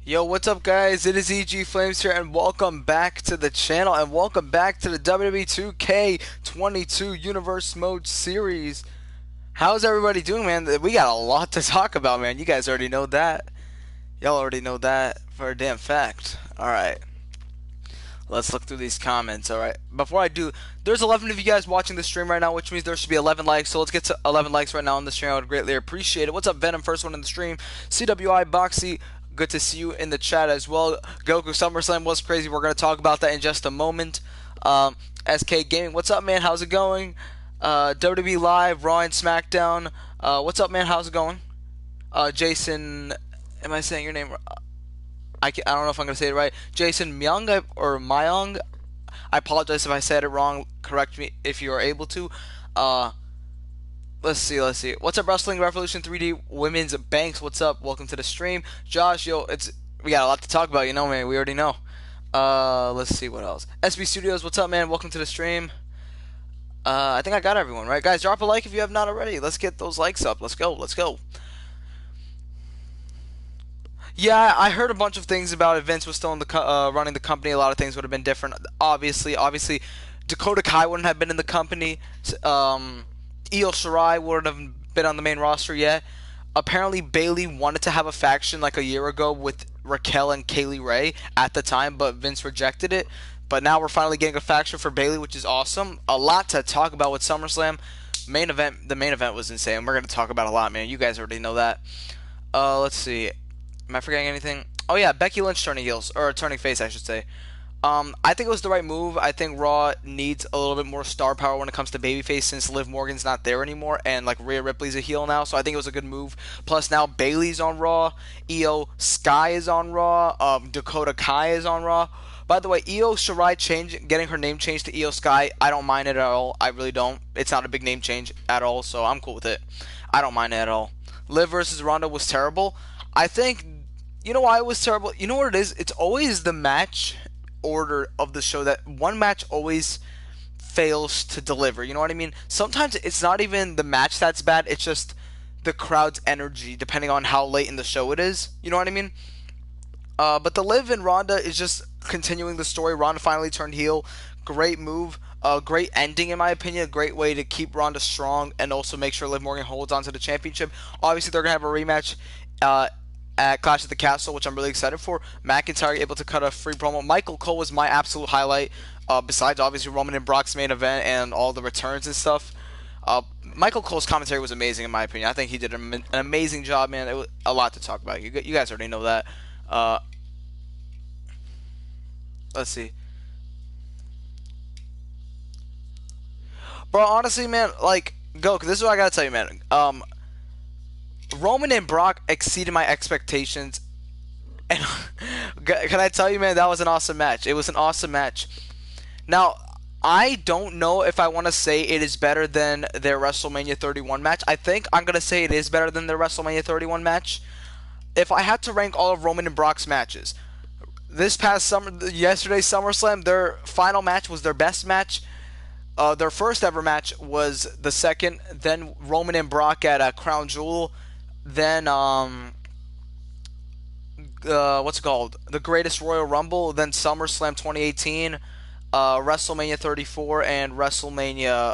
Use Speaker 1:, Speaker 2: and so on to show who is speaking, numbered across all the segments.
Speaker 1: Yo, what's up, guys? It is EG Flames here, and welcome back to the channel, and welcome back to the WWE 2K22 Universe Mode series. How's everybody doing, man? We got a lot to talk about, man. You guys already know that. Y'all already know that for a damn fact. Alright, let's look through these comments, alright? Before I do, there's 11 of you guys watching the stream right now, which means there should be 11 likes, so let's get to 11 likes right now on the stream. I would greatly appreciate it. What's up, Venom? First one in the stream. CWI Boxy, good to see you in the chat as well. Goku SummerSlam was crazy. We're going to talk about that in just a moment. SK Gaming, what's up, man? How's it going? WWE Live, Raw and SmackDown. What's up, man? How's it going? Jason, am I saying your name? I don't know if I'm going to say it right. Jason Myung or Myung. I apologize if I said it wrong. Correct me if you are able to. Let's see. What's up, Wrestling Revolution 3D Women's Banks? What's up? Welcome to the stream. Josh, yo, we got a lot to talk about, man. We already know. Let's see what else. SB Studios, what's up, man? Welcome to the stream. I think I got everyone, right? Guys, drop a like if you have not already. Let's get those likes up. Let's go. Yeah, I heard a bunch of things about if Vince was still in the running the company. A lot of things would have been different. Obviously, Dakota Kai wouldn't have been in the company. Io Shirai wouldn't have been on the main roster yet. Apparently, Bayley wanted to have a faction like a year ago with Raquel and Kaylee Ray at the time, but Vince rejected it. But now we're finally getting a faction for Bayley, which is awesome. A lot to talk about with SummerSlam. The main event was insane. We're going to talk about a lot, man. You guys already know that. Let's see. Am I forgetting anything? Oh yeah, Becky Lynch turning heels, or turning face, I should say. I think it was the right move. I think Raw needs a little bit more star power when it comes to babyface since Liv Morgan's not there anymore and like Rhea Ripley's a heel now, so I think it was a good move. Plus now Bayley's on Raw, Io Sky is on Raw, Dakota Kai is on Raw. By the way, Io Shirai getting her name changed to Io Sky, I don't mind it at all. I really don't. It's not a big name change at all, so I'm cool with it. I don't mind it at all. Liv versus Ronda was terrible. I think, you know why it was terrible? You know what it is? It's always the match order of the show that one match always fails to deliver. You know what I mean? Sometimes it's not even the match that's bad, it's just the crowd's energy depending on how late in the show it is. You know what I mean? But the Liv and Ronda is just continuing the story. Ronda finally turned heel. Great move. Great ending in my opinion. A great way to keep Ronda strong and also make sure Liv Morgan holds on to the championship. Obviously they're going to have a rematch at Clash at the Castle, which I'm really excited for. McIntyre able to cut a free promo. Michael Cole was my absolute highlight, besides obviously Roman and Brock's main event and all the returns and stuff. Michael Cole's commentary was amazing in my opinion. I think he did an amazing job, man. It was a lot to talk about. You guys already know that. Let's see. Bro, honestly, man, like, this is what I gotta tell you, man. Roman and Brock exceeded my expectations. And can I tell you, man, that was an awesome match. It was an awesome match. Now, I don't know if I want to say it is better than their WrestleMania 31 match. I think I'm going to say it is better than their WrestleMania 31 match. If I had to rank all of Roman and Brock's matches, yesterday's SummerSlam, their final match was their best match. Their first ever match was the second. Then Roman and Brock at Crown Jewel. Then what's it called? The Greatest Royal Rumble. Then SummerSlam 2018, WrestleMania 34, and WrestleMania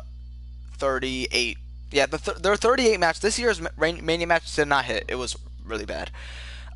Speaker 1: 38. Yeah, their 38 match. This year's Mania match did not hit. It was really bad.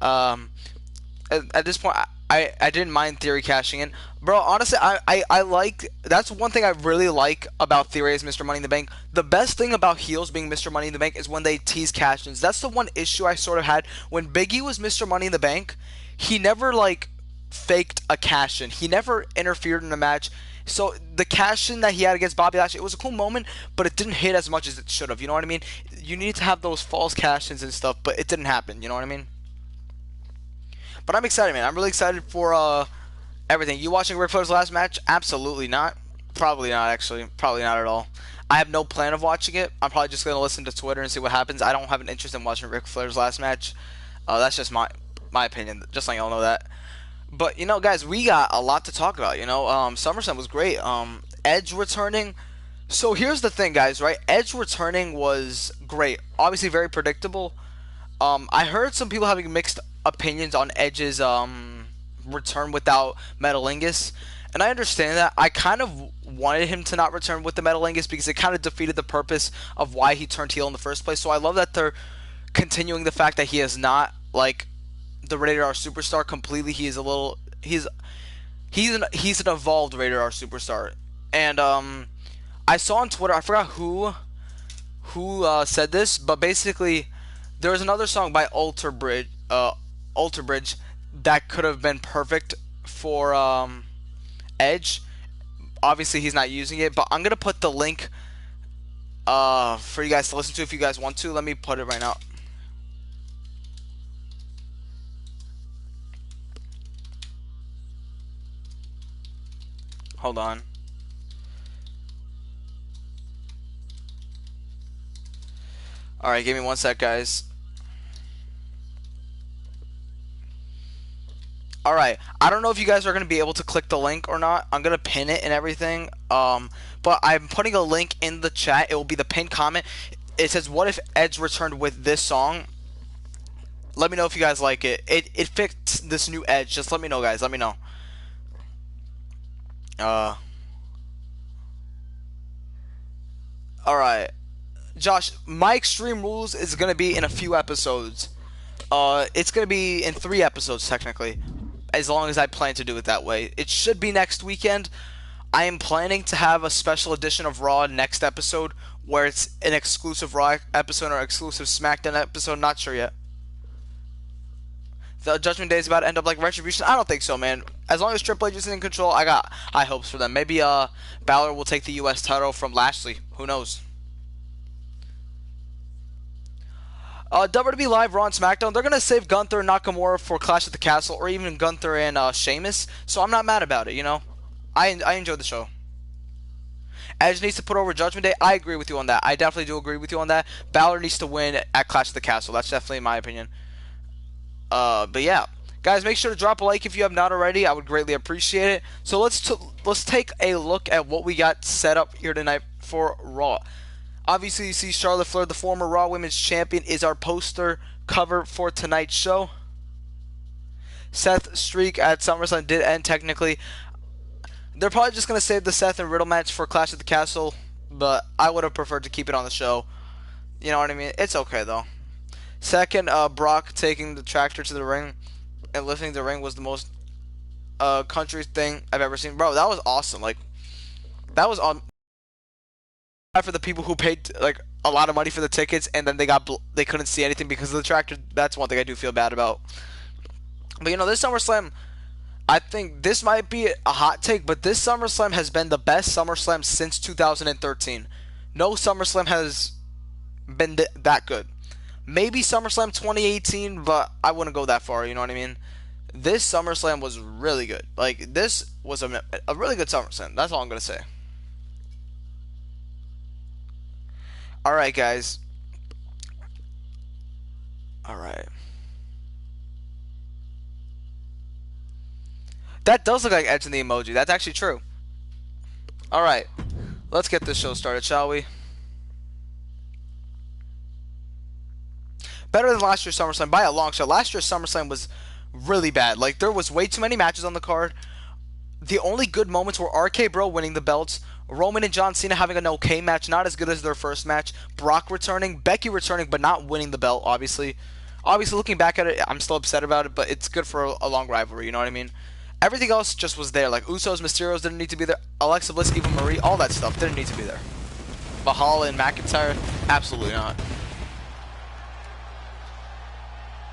Speaker 1: At this point, I didn't mind Theory cashing in. Bro, honestly, I like... That's one thing I really like about Theory as Mr. Money in the Bank. The best thing about heels being Mr. Money in the Bank is when they tease cash-ins. That's the one issue I sort of had. When Big E was Mr. Money in the Bank, he never, like, faked a cash-in. He never interfered in a match. So the cash-in that he had against Bobby Lashley, it was a cool moment, but it didn't hit as much as it should have. You know what I mean? You need to have those false cash-ins and stuff, but it didn't happen. You know what I mean? But I'm excited, man. I'm really excited for everything. You watching Ric Flair's last match? Absolutely not. Probably not, actually. Probably not at all. I have no plan of watching it. I'm probably just going to listen to Twitter and see what happens. I don't have an interest in watching Ric Flair's last match. That's just my opinion. Just letting y'all know that. But, guys, we got a lot to talk about, SummerSlam was great. Edge returning. So here's the thing, guys, right? Edge returning was great. Obviously very predictable. I heard some people having mixed opinions on Edge's return without Metalingus, and I understand that. I kind of wanted him to not return with the Metalingus because it kind of defeated the purpose of why he turned heel in the first place. So I love that they're continuing the fact that he is not like the Rated R superstar completely. He is a little he's an evolved Rated R superstar, and I saw on Twitter, I forgot who said this, but basically there was another song by Alter Bridge that could have been perfect for Edge. Obviously he's not using it, but I'm gonna put the link for you guys to listen to if you guys want to. Let me put it right now. Hold on. Alright, give me one sec, guys. Alright, I don't know if you guys are going to be able to click the link or not. I'm going to pin it and everything. But I'm putting a link in the chat. It will be the pinned comment. It says, what if Edge returned with this song? Let me know if you guys like it. It fits this new Edge. Just let me know, guys. Let me know. Alright. Josh, my Extreme Rules is going to be in a few episodes. It's going to be in 3 episodes, technically. As long as I plan to do it that way. It should be next weekend. I am planning to have a special edition of Raw next episode, where it's an exclusive Raw episode or exclusive SmackDown episode. Not sure yet. The Judgment Day is about to end up like Retribution. I don't think so, man. As long as Triple H is in control, I got high hopes for them. Maybe Balor will take the U.S. title from Lashley. Who knows? WWE Live, Raw, and SmackDown, they're going to save Gunther and Nakamura for Clash at the Castle, or even Gunther and Sheamus, so I'm not mad about it, you know? I enjoyed the show. Edge needs to put over Judgment Day. I agree with you on that. I definitely do agree with you on that. Balor needs to win at Clash at the Castle. That's definitely my opinion. But yeah. Guys, make sure to drop a like if you have not already. I would greatly appreciate it. So let's take a look at what we got set up here tonight for Raw. Obviously, you see Charlotte Flair, the former Raw Women's Champion, is our poster cover for tonight's show. Seth's streak at SummerSlam did end technically. They're probably just going to save the Seth and Riddle match for Clash at the Castle, but I would have preferred to keep it on the show. You know what I mean? It's okay, though. Second, Brock taking the tractor to the ring and lifting the ring was the most country thing I've ever seen. Bro, that was awesome. Like, that was on... for the people who paid like a lot of money for the tickets and then they couldn't see anything because of the tractor. That's one thing I do feel bad about. But you know, this SummerSlam, I think this might be a hot take, but this SummerSlam has been the best SummerSlam since 2013. No SummerSlam has been that good. Maybe SummerSlam 2018, but I wouldn't go that far, you know what I mean? This SummerSlam was really good. Like, this was a really good SummerSlam. That's all I'm going to say. Alright, guys. Alright. That does look like Edge in the emoji. That's actually true. Alright. Let's get this show started, shall we? Better than last year's SummerSlam by a long shot. Last year's SummerSlam was really bad. Like, there was way too many matches on the card. The only good moments were RK Bro winning the belts, Roman and John Cena having an okay match, not as good as their first match, Brock returning, Becky returning, but not winning the belt, obviously. Obviously, looking back at it, I'm still upset about it, but it's good for a long rivalry, you know what I mean? Everything else just was there. Like, Usos, Mysterios didn't need to be there. Alexa Bliss, Eva Marie, all that stuff didn't need to be there. Valhalla and McIntyre, absolutely not.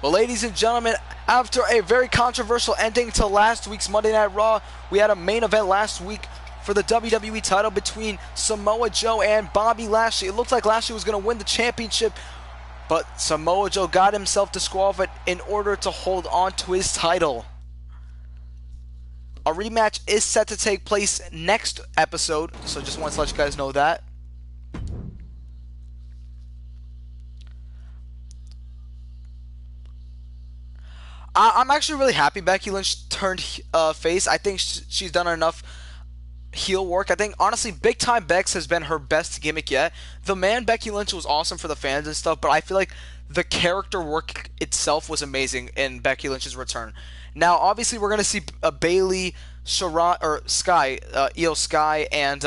Speaker 1: Well, ladies and gentlemen, after a very controversial ending to last week's Monday Night Raw, we had a main event last week for the WWE title between Samoa Joe and Bobby Lashley. It looked like Lashley was going to win the championship, but Samoa Joe got himself disqualified in order to hold on to his title. A rematch is set to take place next episode, so just wanted to let you guys know that. I'm actually really happy Becky Lynch turned face. I think she's done enough heel work. I think, honestly, Big Time Bex has been her best gimmick yet. The man Becky Lynch was awesome for the fans and stuff, but I feel like the character work itself was amazing in Becky Lynch's return. Now, obviously, we're gonna see Bailey, Sharon, or Sky, Io Sky, and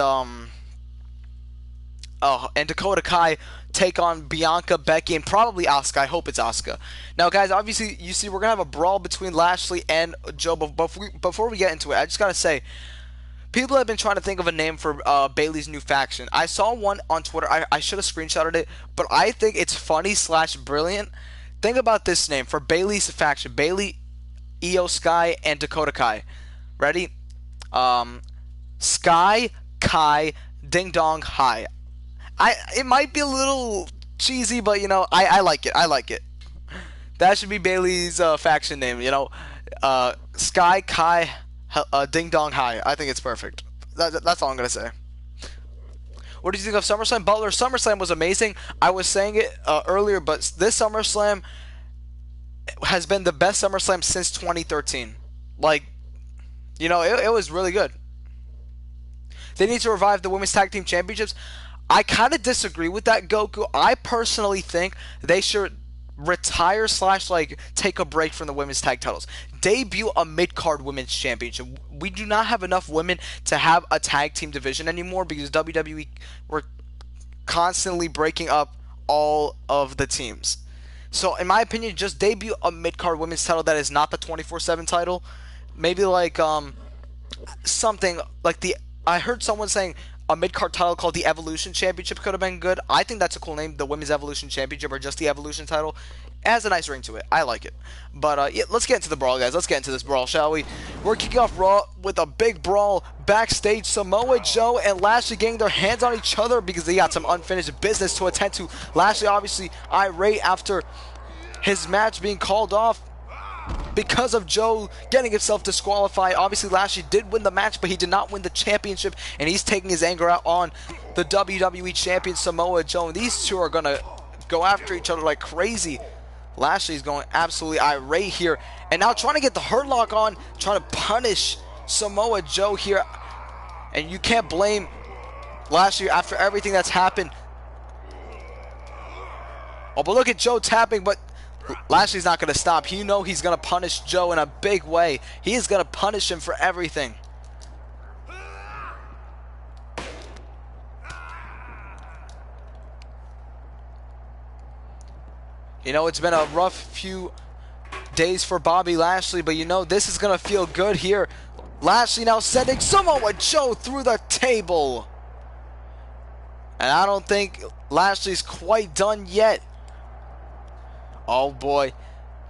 Speaker 1: Dakota Kai take on Bianca, Becky, and probably Asuka. I hope it's Asuka. Now, guys, obviously, you see, we're going to have a brawl between Lashley and Joe. But before we get into it, I just got to say, people have been trying to think of a name for Bailey's new faction. I saw one on Twitter. I should have screenshotted it, but I think it's funny / brilliant. Think about this name for Bailey's faction. Bailey, Io Sky, and Dakota Kai. Ready? Sky, Kai, Ding Dong, Hi. It might be a little cheesy, but I like it. I like it. That should be Bailey's faction name. Sky Kai Ding Dong Hi. I think it's perfect. That's all I'm gonna say. What did you think of SummerSlam? Butler, SummerSlam was amazing. I was saying it earlier, but this SummerSlam has been the best SummerSlam since 2013. It was really good. They need to revive the Women's Tag Team Championships. I kind of disagree with that, Goku. I personally think they should retire / take a break from the women's tag titles. Debut a mid-card women's championship. We do not have enough women to have a tag team division anymore because WWE were constantly breaking up all of the teams. So, in my opinion, just debut a mid-card women's title that is not the 24/7 title. Maybe something like I heard someone saying a mid-card title called the Evolution Championship could have been good. I think that's a cool name, the Women's Evolution Championship, or just the Evolution title. It has a nice ring to it. I like it. But, yeah, let's get into the brawl, guys. Let's get into this brawl, shall we? We're kicking off Raw with a big brawl. Backstage, Samoa Joe and Lashley getting their hands on each other because they got some unfinished business to attend to. Lashley, obviously, irate after his match being called off because of Joe getting himself disqualified. Obviously, Lashley did win the match, but he did not win the championship, and he's taking his anger out on the WWE Champion, Samoa Joe. And these two are going to go after each other like crazy. Lashley's going absolutely irate here, and now trying to get the Hurt Lock on, trying to punish Samoa Joe here. And you can't blame Lashley after everything that's happened. Oh, but look at Joe tapping, but Lashley's not going to stop. He's going to punish Joe in a big way. He is going to punish him for everything. It's been a rough few days for Bobby Lashley, but this is going to feel good here. Lashley now sending Samoa Joe through the table. And I don't think Lashley's quite done yet. Oh boy,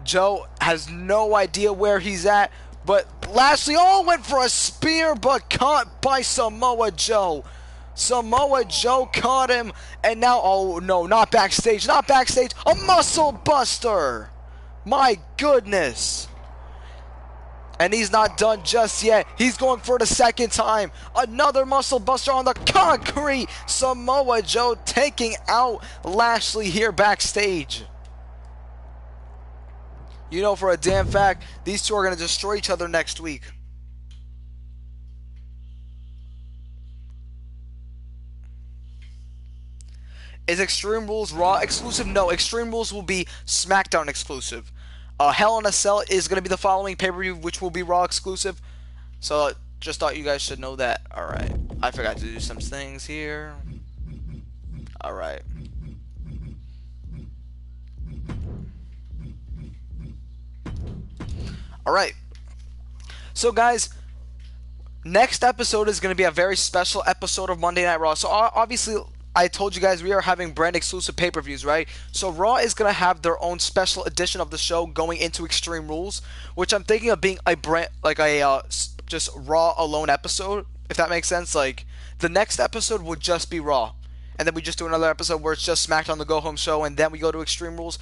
Speaker 1: Joe has no idea where he's at, but Lashley went for a spear, but caught by Samoa Joe. Samoa Joe caught him, and now, oh no, not backstage, a muscle buster. My goodness. And he's not done just yet. He's going for the second time. Another muscle buster on the concrete. Samoa Joe taking out Lashley here backstage. For a damn fact, these two are going to destroy each other next week. Is Extreme Rules Raw exclusive? No, Extreme Rules will be SmackDown exclusive. Hell in a Cell is going to be the following pay-per-view, which will be Raw exclusive. So, just thought you guys should know that. Alright, I forgot to do some things here. Alright. Alright, so guys, next episode is going to be a very special episode of Monday Night Raw. So obviously, I told you guys we are having brand exclusive pay-per-views, right? So Raw is going to have their own special edition of the show going into Extreme Rules, which I'm thinking of being a brand, just Raw alone episode, if that makes sense. Like, the next episode would just be Raw, and then we just do another episode where it's just SmackDown the Go Home show, and then we go to Extreme Rules.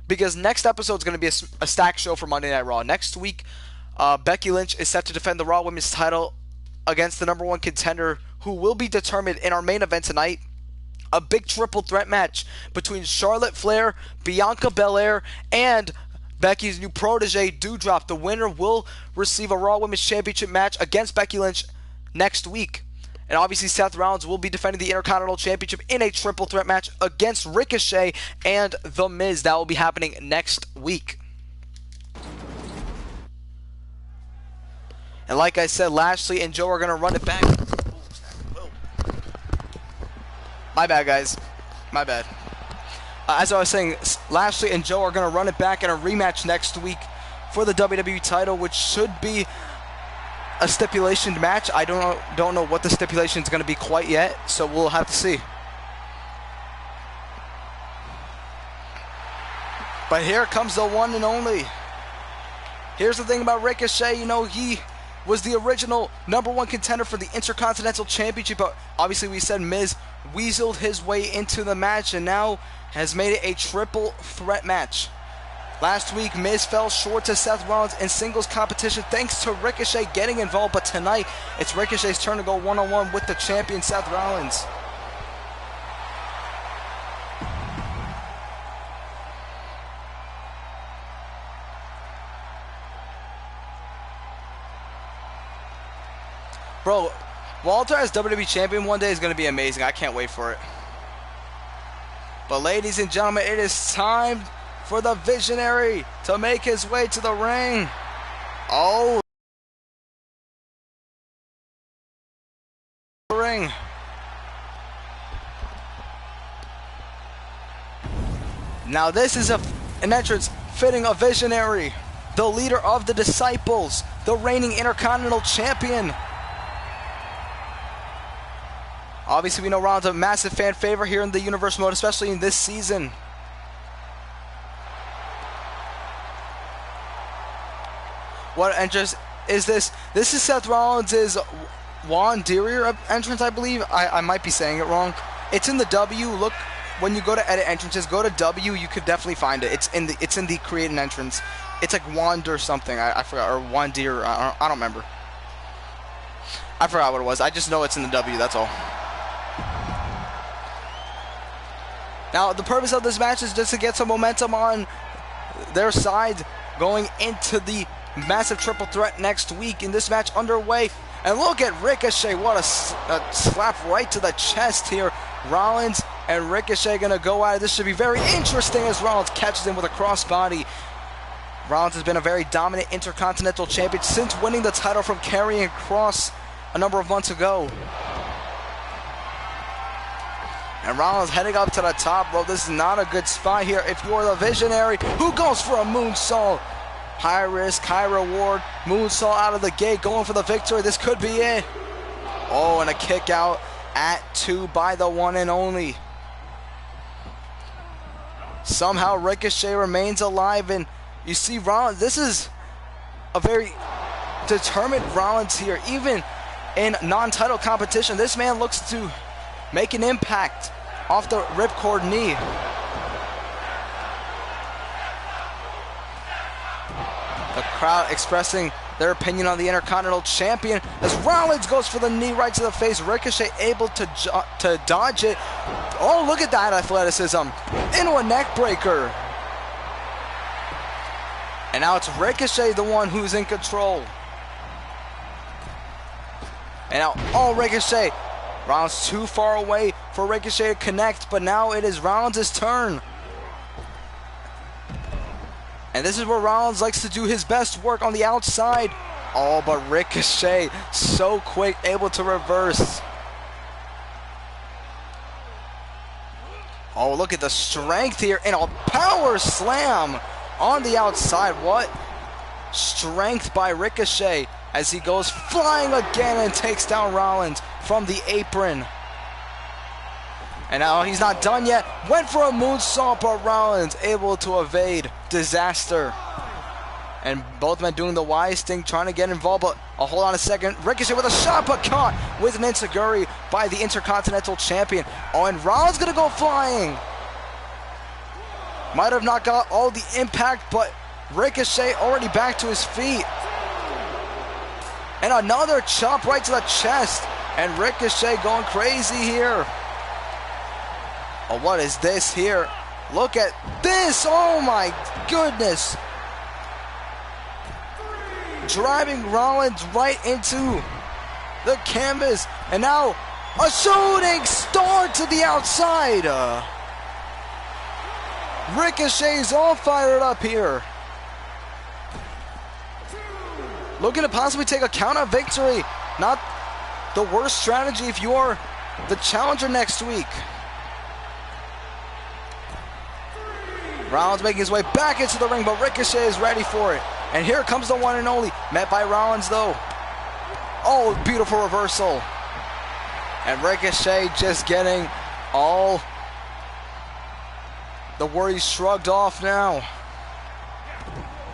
Speaker 1: Because next episode is going to be a stack show for Monday Night Raw. Next week, Becky Lynch is set to defend the Raw Women's title against the #1 contender, who will be determined in our main event tonight. A big triple threat match between Charlotte Flair, Bianca Belair, and Becky's new protege, Doudrop. The winner will receive a Raw Women's Championship match against Becky Lynch next week. And obviously Seth Rollins will be defending the Intercontinental Championship in a triple threat match against Ricochet and The Miz. That will be happening next week. And like I said, Lashley and Joe are going to run it back. My bad, guys. My bad. As I was saying, Lashley and Joe are going to run it back in a rematch next week for the WWE title, which should be a stipulation match. I don't know what the stipulation is going to be quite yet, so we'll have to see. But here comes the one and only. Here's the thing about Ricochet, you know, he was the original #1 contender for the Intercontinental Championship, but obviously we said Miz weaseled his way into the match and now has made it a triple threat match. Last week, Miz fell short to Seth Rollins in singles competition thanks to Ricochet getting involved, but tonight it's Ricochet's turn to go one-on-one with the champion Seth Rollins. Bro, Walter as WWE Champion one day is going to be amazing. I can't wait for it. But ladies and gentlemen, it is time for the Visionary to make his way to the ring. Oh. Ring. Now this is an entrance fitting a Visionary, the leader of the Disciples, the reigning Intercontinental Champion. Obviously, we know Rollins is a massive fan favorite here in the Universe mode, especially in this season. What entrance is this? This is Seth Rollins' Juan Deere entrance, I believe. I might be saying it wrong. It's in the W. Look, when you go to edit entrances, go to W. You could definitely find it. It's in the create an entrance. It's like Juan or something. I forgot, or Juan Deere. I don't remember. I forgot what it was. I just know it's in the W. That's all. Now, the purpose of this match is just to get some momentum on their side going into the massive triple threat next week. In this match underway, and look at Ricochet. What a slap right to the chest here. Rollins and Ricochet going to go at it. This should be very interesting as Rollins catches him with a crossbody. Rollins has been a very dominant Intercontinental Champion since winning the title from Karrion Kross a number of months ago. And Rollins heading up to the top, bro. This is not a good spot here if you're the Visionary who goes for a moonsault. High risk, high reward. Moonsault out of the gate, going for the victory. This could be it. Oh, and a kick out at 2 by the one and only. Somehow Ricochet remains alive, and you see Rollins. This is a very determined Rollins here. Even in non-title competition, this man looks to make an impact off the ripcord knee. The crowd expressing their opinion on the Intercontinental Champion as Rollins goes for the knee right to the face. Ricochet able to dodge it. Oh, look at that athleticism. Into a neck breaker. And now it's Ricochet, the one who's in control. And now, oh, Ricochet. Rollins too far away for Ricochet to connect, but now it is Rollins' turn. And this is where Rollins likes to do his best work on the outside. Oh, but Ricochet, so quick, able to reverse. Oh, look at the strength here, and a power slam on the outside. What strength by Ricochet as he goes flying again and takes down Rollins from the apron. And now he's not done yet. Went for a moonsault, but Rollins able to evade. Disaster. And both men doing the wise thing, trying to get involved, but hold on a second. Ricochet with a shot, but caught with an enziguri by the Intercontinental Champion. Oh, and Rollins gonna go flying. Might have not got all the impact, but Ricochet already back to his feet. And another chop right to the chest. And Ricochet going crazy here. Oh, what is this here? Look at this. Oh my goodness. Driving Rollins right into the canvas. And now, a shooting star to the outside. Ricochet's all fired up here. Looking to possibly take a count out victory. Not the worst strategy if you are the challenger next week. Rollins making his way back into the ring, but Ricochet is ready for it. And here comes the one and only. Met by Rollins though. Oh, beautiful reversal. And Ricochet just getting all the worries shrugged off now.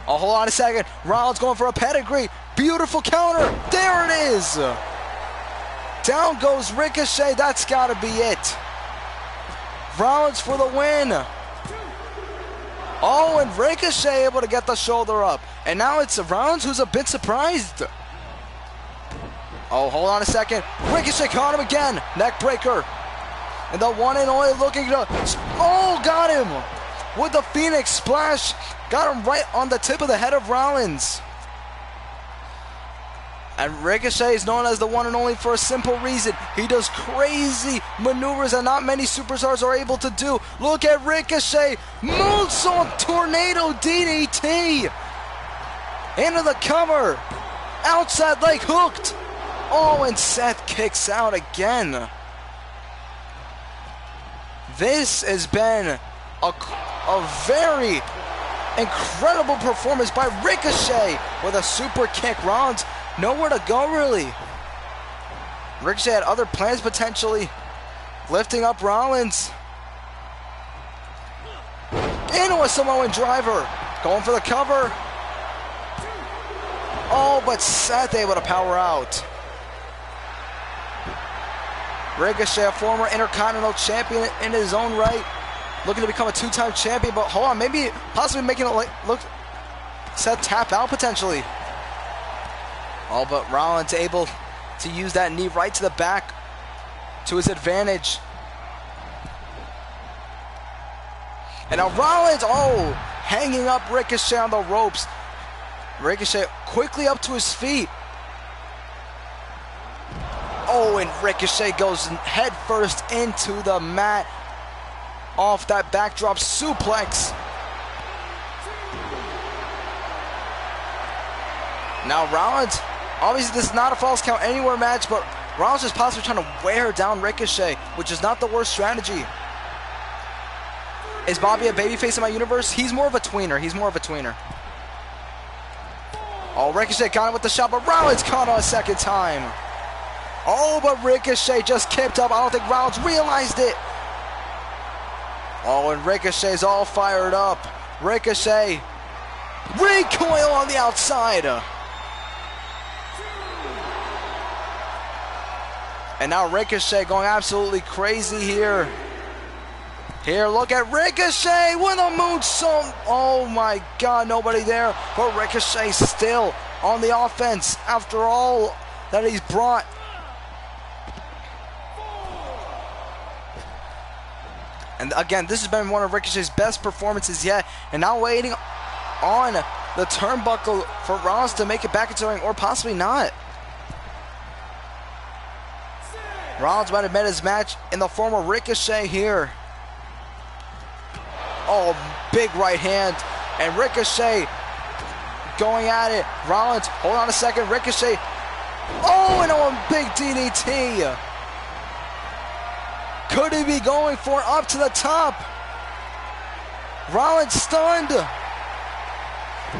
Speaker 1: Oh, hold on a second. Rollins going for a pedigree. Beautiful counter. There it is. Down goes Ricochet. That's got to be it. Rollins for the win. Oh, and Ricochet able to get the shoulder up. And now it's Rollins who's a bit surprised. Oh, hold on a second. Ricochet caught him again. Neck breaker. And the one and only looking to... Oh, got him. With the Phoenix Splash. Got him right on the tip of the head of Rollins. And Ricochet is known as the one and only for a simple reason. He does crazy maneuvers that not many superstars are able to do. Look at Ricochet. Moonsault Tornado DDT. Into the cover. Outside leg hooked. Oh, and Seth kicks out again. This has been a very incredible performance by Ricochet with a super kick. Rollins nowhere to go really. Ricochet had other plans potentially. Lifting up Rollins. Into a Samoan driver. Going for the cover. Oh, but Seth able to power out. Ricochet, a former Intercontinental Champion in his own right. Looking to become a two-time champion, but hold on, maybe possibly making it look Seth tap out potentially. Oh, but Rollins able to use that knee right to the back to his advantage. And now Rollins, oh, hanging up Ricochet on the ropes. Ricochet quickly up to his feet. Oh, and Ricochet goes head first into the mat. Off that backdrop suplex. Now Rollins, obviously this is not a false count anywhere match, but Rollins is possibly trying to wear down Ricochet, which is not the worst strategy. Is Bobby a babyface in my universe? He's more of a tweener. He's more of a tweener. Oh, Ricochet got him with the shot, but Rollins caught on a second time. Oh, but Ricochet just kicked up. I don't think Rollins realized it. Oh, and Ricochet's all fired up. Ricochet. Recoil on the outside. And now Ricochet going absolutely crazy here. Here, look at Ricochet with a moonsault. Oh my God, nobody there. But Ricochet still on the offense after all that he's brought. And again, this has been one of Ricochet's best performances yet. And now waiting on the turnbuckle for Rollins to make it back into the ring, or possibly not. Rollins might have met his match in the form of Ricochet here. Oh, big right hand. And Ricochet going at it. Rollins, hold on a second. Ricochet. Oh, and a big DDT. Could he be going for up to the top? Rollins stunned.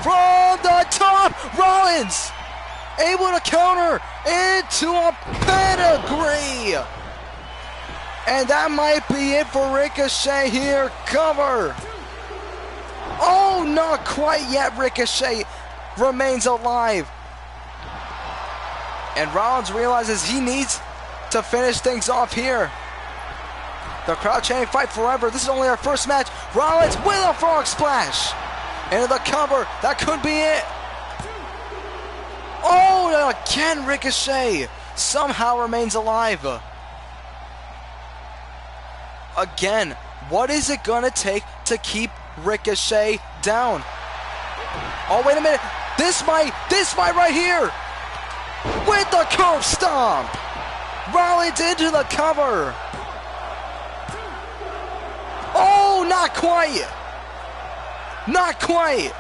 Speaker 1: From the top, Rollins able to counter into a pedigree. And that might be it for Ricochet here. Cover. Oh, not quite yet. Ricochet remains alive. And Rollins realizes he needs to finish things off here. The crowd chanting "Fight Forever." This is only our first match. Rollins with a frog splash. Into the cover. That could be it. Oh, again Ricochet somehow remains alive. Again, what is it gonna take to keep Ricochet down? Oh, wait a minute. This might right here. With the curb stomp. Rollins into the cover. Oh, not quite. Not quite.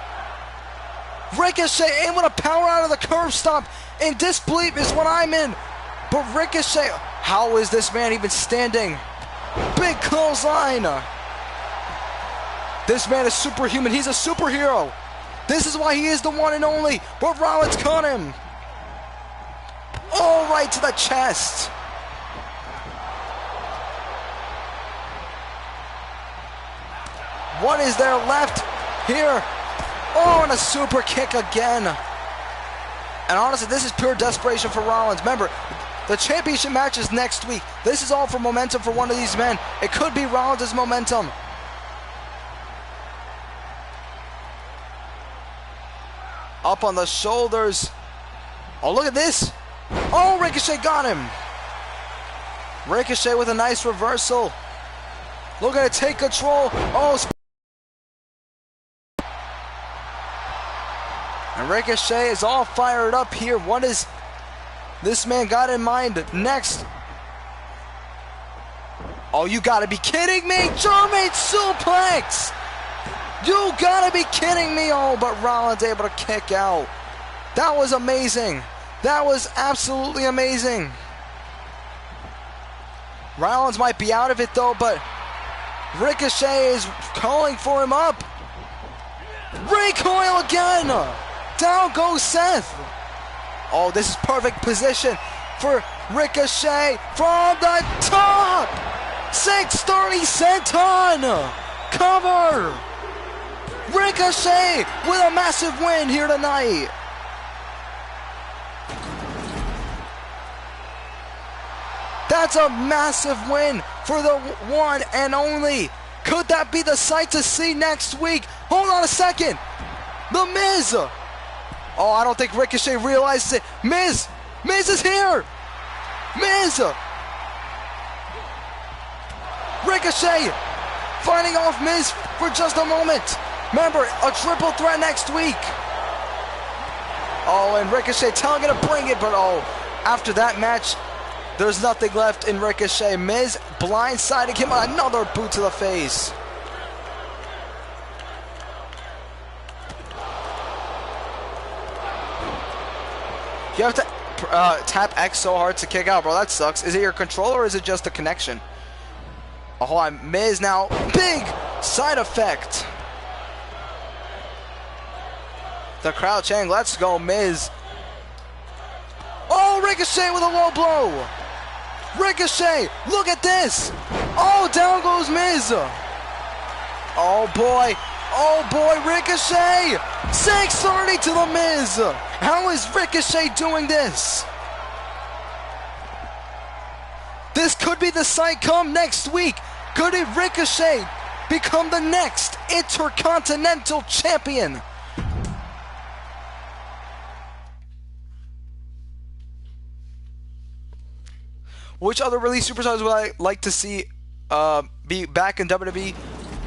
Speaker 1: Ricochet able to power out of the curb stomp. And disbelief is what I'm in. But Ricochet, how is this man even standing? Big clothesline. This man is superhuman. He's a superhero. This is why he is the one and only. But Rollins caught him. Oh, right to the chest. What is there left here? Oh, and a super kick again. And honestly, this is pure desperation for Rollins. Remember, the championship match is next week. This is all for momentum for one of these men. It could be Rollins' momentum. Up on the shoulders. Oh, look at this. Oh, Ricochet got him. Ricochet with a nice reversal. Looking to take control. Oh, and Ricochet is all fired up here. What is this man got in mind next? Oh, you gotta be kidding me. German suplex. You gotta be kidding me. Oh, but Rollins able to kick out. That was amazing. That was absolutely amazing. Rollins might be out of it though, but Ricochet is calling for him up. Recoil again. Down goes Seth. Oh, this is perfect position for Ricochet from the top. 630 senton. Cover. Ricochet with a massive win here tonight. That's a massive win for the one and only. Could that be the sight to see next week? Hold on a second. The Miz. Oh, I don't think Ricochet realizes it. Miz is here. Miz. Ricochet fighting off Miz for just a moment. Remember, a triple threat next week. Oh, and Ricochet telling him to bring it, but oh, after that match, there's nothing left in Ricochet. Miz blindsiding him on another boot to the face. You have to tap X so hard to kick out, bro. That sucks. Is it your controller or is it just a connection? Oh, hold on. Miz now. Big side effect. The crowd chanting, let's go, Miz. Oh, Ricochet with a low blow. Ricochet, look at this. Oh, down goes Miz. Oh, boy, Ricochet. 630 to the Miz. How is Ricochet doing this? This could be the sight come next week. Could it Ricochet become the next Intercontinental Champion? Which other release superstars would I like to see be back in WWE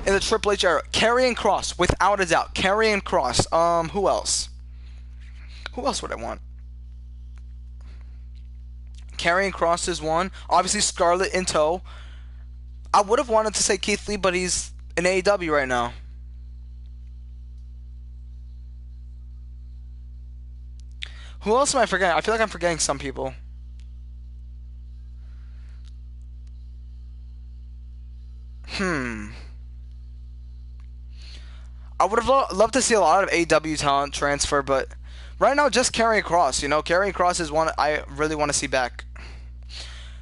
Speaker 1: in the Triple H era? Karrion Kross, without a doubt. Karrion Kross. Who else? Who else would I want? Karrion Kross is one. Obviously, Scarlett in tow. I would have wanted to say Keith Lee, but he's in AEW right now. Who else am I forgetting? I feel like I'm forgetting some people. I would have loved to see a lot of AEW talent transfer, but right now just Karrion Kross. You know, Karrion Kross is one I really want to see back.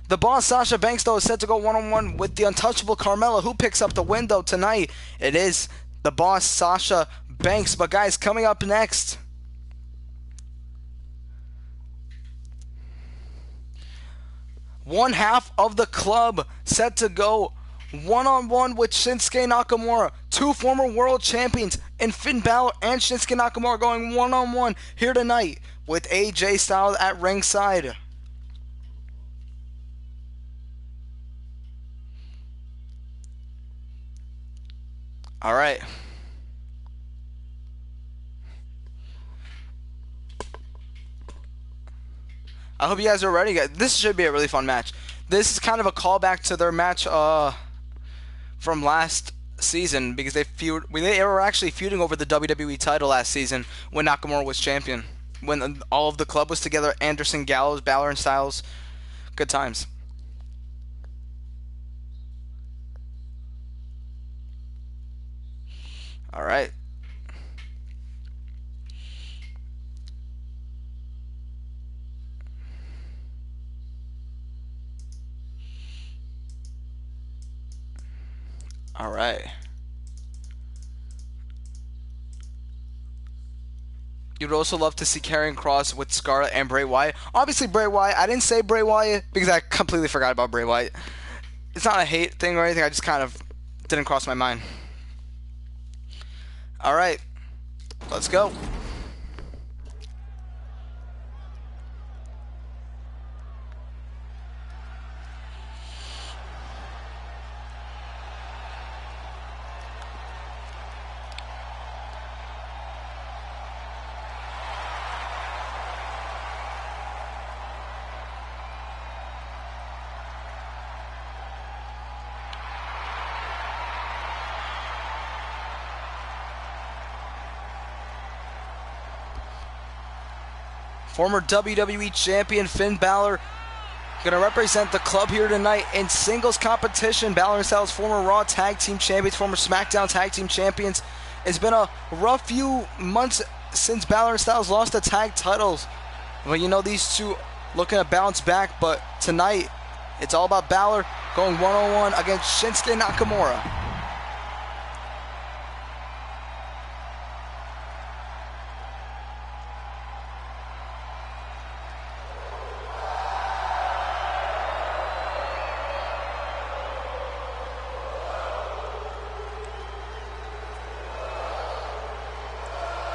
Speaker 1: The Boss Sasha Banks, though, is set to go one-on-one with the untouchable Carmella. Who picks up the win, though, tonight? It is the Boss Sasha Banks. But, guys, coming up next, one half of the club set to go one-on-one with Shinsuke Nakamura. Two former world champions in Finn Balor and Shinsuke Nakamura going one-on-one here tonight with AJ Styles at ringside. All right. I hope you guys are ready. This should be a really fun match. This is kind of a callback to their match from last season because they were actually feuding over the WWE title last season when Nakamura was champion. When all of the club was together, Anderson, Gallows, Balor, and Styles. Good times. All right. All right. You'd also love to see Karrion Kross with Scarlett and Bray Wyatt. Obviously, Bray Wyatt. I didn't say Bray Wyatt because I completely forgot about Bray Wyatt. It's not a hate thing or anything. I just kind of didn't cross my mind. All right. Let's go. Former WWE Champion Finn Balor going to represent the club here tonight in singles competition. Balor and Styles, former Raw Tag Team Champions, former SmackDown Tag Team Champions. It's been a rough few months since Balor and Styles lost the tag titles. But you know, these two looking to bounce back. But tonight, it's all about Balor going one-on-one against Shinsuke Nakamura.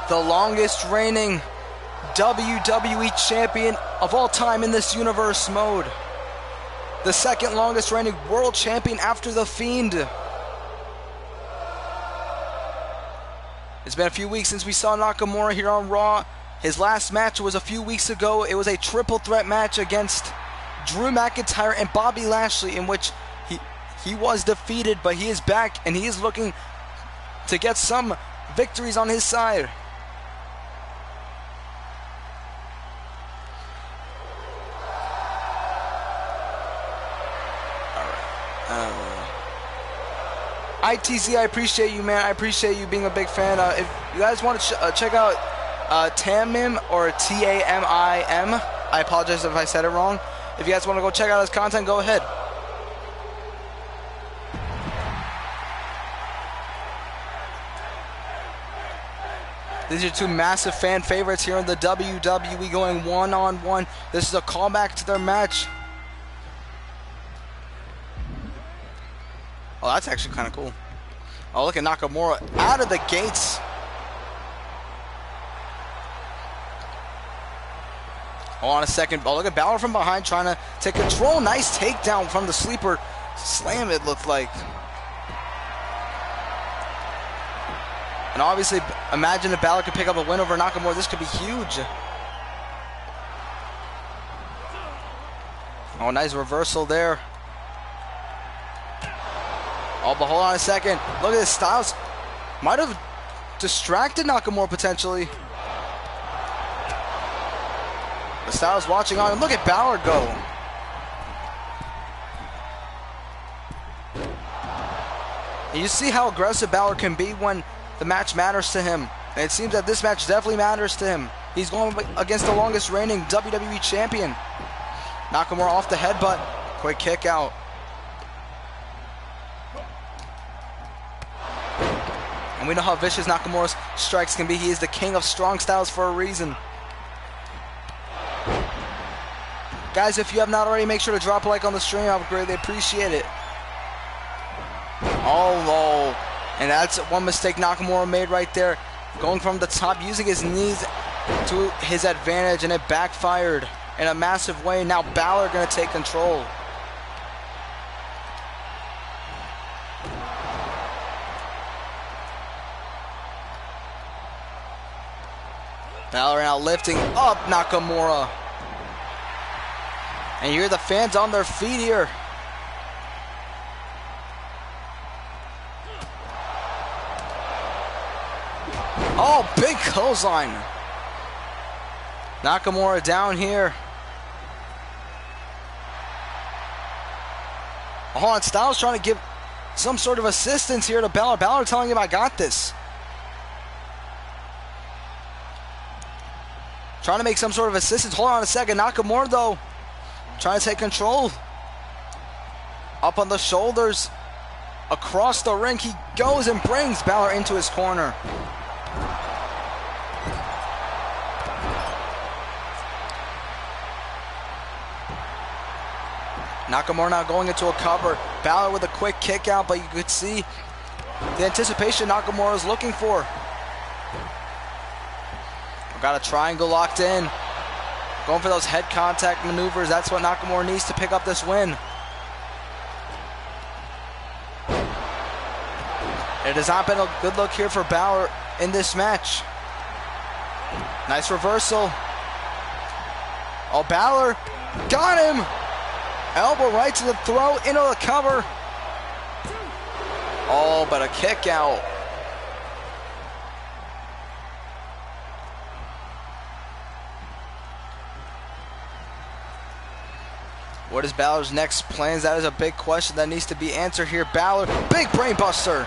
Speaker 1: The longest reigning WWE champion of all time in this universe mode. The second longest reigning world champion after The Fiend. It's been a few weeks since we saw Nakamura here on Raw. His last match was a few weeks ago. It was a triple threat match against Drew McIntyre and Bobby Lashley, in which he was defeated, but he is back and he is looking to get some victories on his side. ITZ, I appreciate you, man. I appreciate you being a big fan. If you guys want to check out Tamim or Tamim, I apologize if I said it wrong. If you guys want to go check out his content, go ahead. These are two massive fan favorites here in the WWE going one-on-one. This is a callback to their match. Oh, that's actually kind of cool. Oh, look at Nakamura out of the gates. Oh, on a second. Oh, look at Balor from behind trying to take control. Nice takedown from the sleeper slam, it looked like. And obviously, imagine if Balor could pick up a win over Nakamura. This could be huge. Oh, nice reversal there. Oh, but hold on a second. Look at this. Styles might have distracted Nakamura potentially. But Styles watching on. And look at Balor go. And you see how aggressive Balor can be when the match matters to him. And it seems that this match definitely matters to him. He's going against the longest reigning WWE champion. Nakamura off the headbutt. Quick kick out. And we know how vicious Nakamura's strikes can be. He is the king of strong styles for a reason. Guys, if you have not already, make sure to drop a like on the stream. I would greatly appreciate it. Oh, low. And that's one mistake Nakamura made right there. Going from the top, using his knees to his advantage, and it backfired in a massive way. Now Balor going to take control. Balor now lifting up Nakamura. And you hear the fans on their feet here. Oh, big clothesline. Nakamura down here. Hold on, Styles trying to give some sort of assistance here to Balor. Balor telling him, I got this. Trying to make some sort of assistance. Hold on a second. Nakamura, though, trying to take control. Up on the shoulders. Across the ring. He goes and brings Balor into his corner. Nakamura now going into a cover. Balor with a quick kick out, but you could see the anticipation Nakamura is looking for. Got a triangle locked in. Going for those head contact maneuvers. That's what Nakamura needs to pick up this win. It has not been a good look here for Balor in this match. Nice reversal. Oh, Balor got him. Elbow right to the throat, into the cover. Oh, but a kick out. What is Balor's next plans? That is a big question that needs to be answered here. Balor, big brain buster.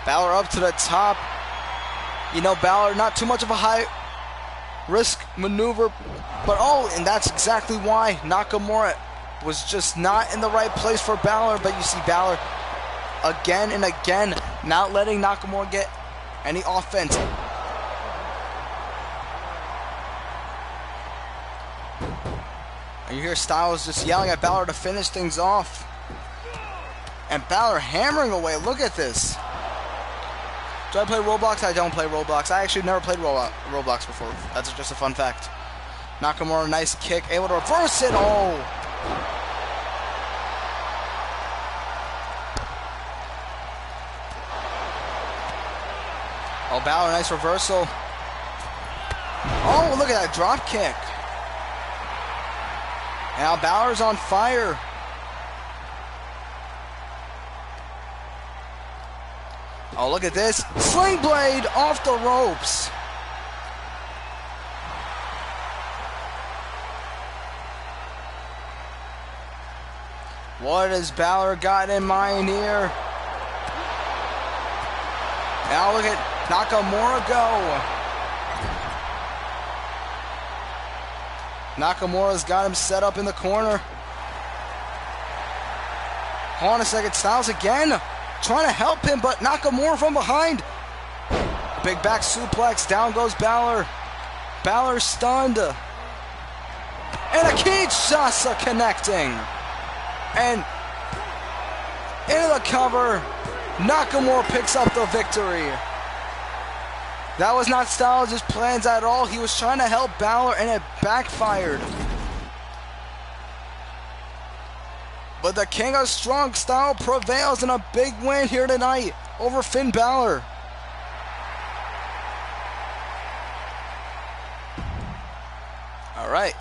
Speaker 1: Balor up to the top. You know, Balor, not too much of a high risk maneuver, but oh, and that's exactly why Nakamura was just not in the right place for Balor. But you see Balor again and again not letting Nakamura get any offense. And you hear Styles just yelling at Balor to finish things off. And Balor hammering away. Look at this. Do I play Roblox? I don't play Roblox. I actually never played Roblox before. That's just a fun fact. Nakamura, nice kick. Able to reverse it. Oh. Oh, Balor, nice reversal. Oh, look at that drop kick. And now Balor's on fire. Oh, look at this. Sling blade off the ropes. What has Balor got in mind here? Now look at Nakamura go. Nakamura's got him set up in the corner. Hold on a second. Styles again. Trying to help him, but Nakamura from behind. Big back suplex. Down goes Balor. Balor stunned. And a Kinshasa connecting. And into the cover. Nakamura picks up the victory. That was not Styles' plans at all. He was trying to help Balor and it backfired. But the King of Strong Style prevails in a big win here tonight over Finn Balor. All right.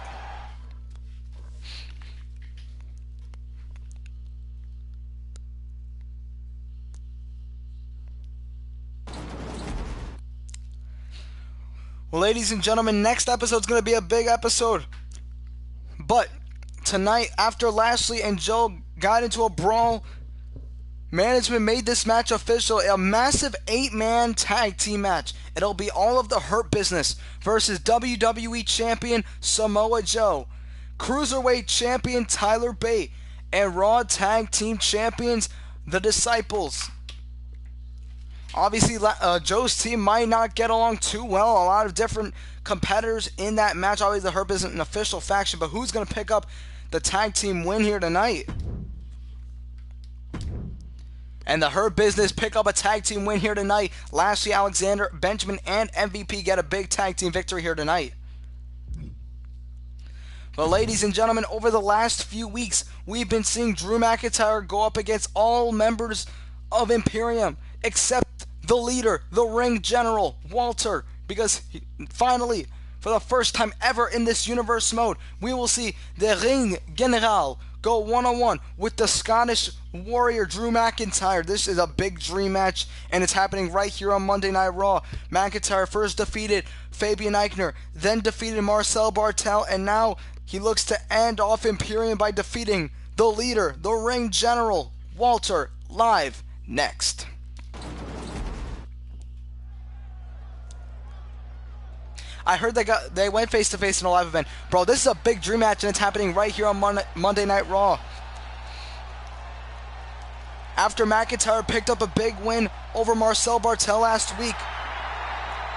Speaker 1: Well, ladies and gentlemen, next episode is going to be a big episode. But tonight, after Lashley and Joe got into a brawl, management made this match official, a massive 8-man tag team match. It'll be all of the Hurt Business versus WWE Champion Samoa Joe, Cruiserweight Champion Tyler Bate, and Raw Tag Team Champions, The Disciples. Obviously, Joe's team might not get along too well. A lot of different competitors in that match. Obviously, the Hurt isn't an official faction, but who's going to pick up the tag team win here tonight? And the Hurt Business pick up a tag team win here tonight. Lashley, Alexander, Benjamin, and MVP get a big tag team victory here tonight. But ladies and gentlemen, over the last few weeks, we've been seeing Drew McIntyre go up against all members of Imperium, except the leader, the ring general, Walter, because finally, for the first time ever in this universe mode, we will see the Ring General go one-on-one with the Scottish Warrior Drew McIntyre. This is a big dream match, and it's happening right here on Monday Night Raw. McIntyre first defeated Fabian Eichner, then defeated Marcel Bartel, and now he looks to end off Imperium by defeating the leader, the Ring General, Walter, live next. I heard they went face to face in a live event. Bro, this is a big dream match, and it's happening right here on Monday Night Raw. After McIntyre picked up a big win over Marcel Bartel last week,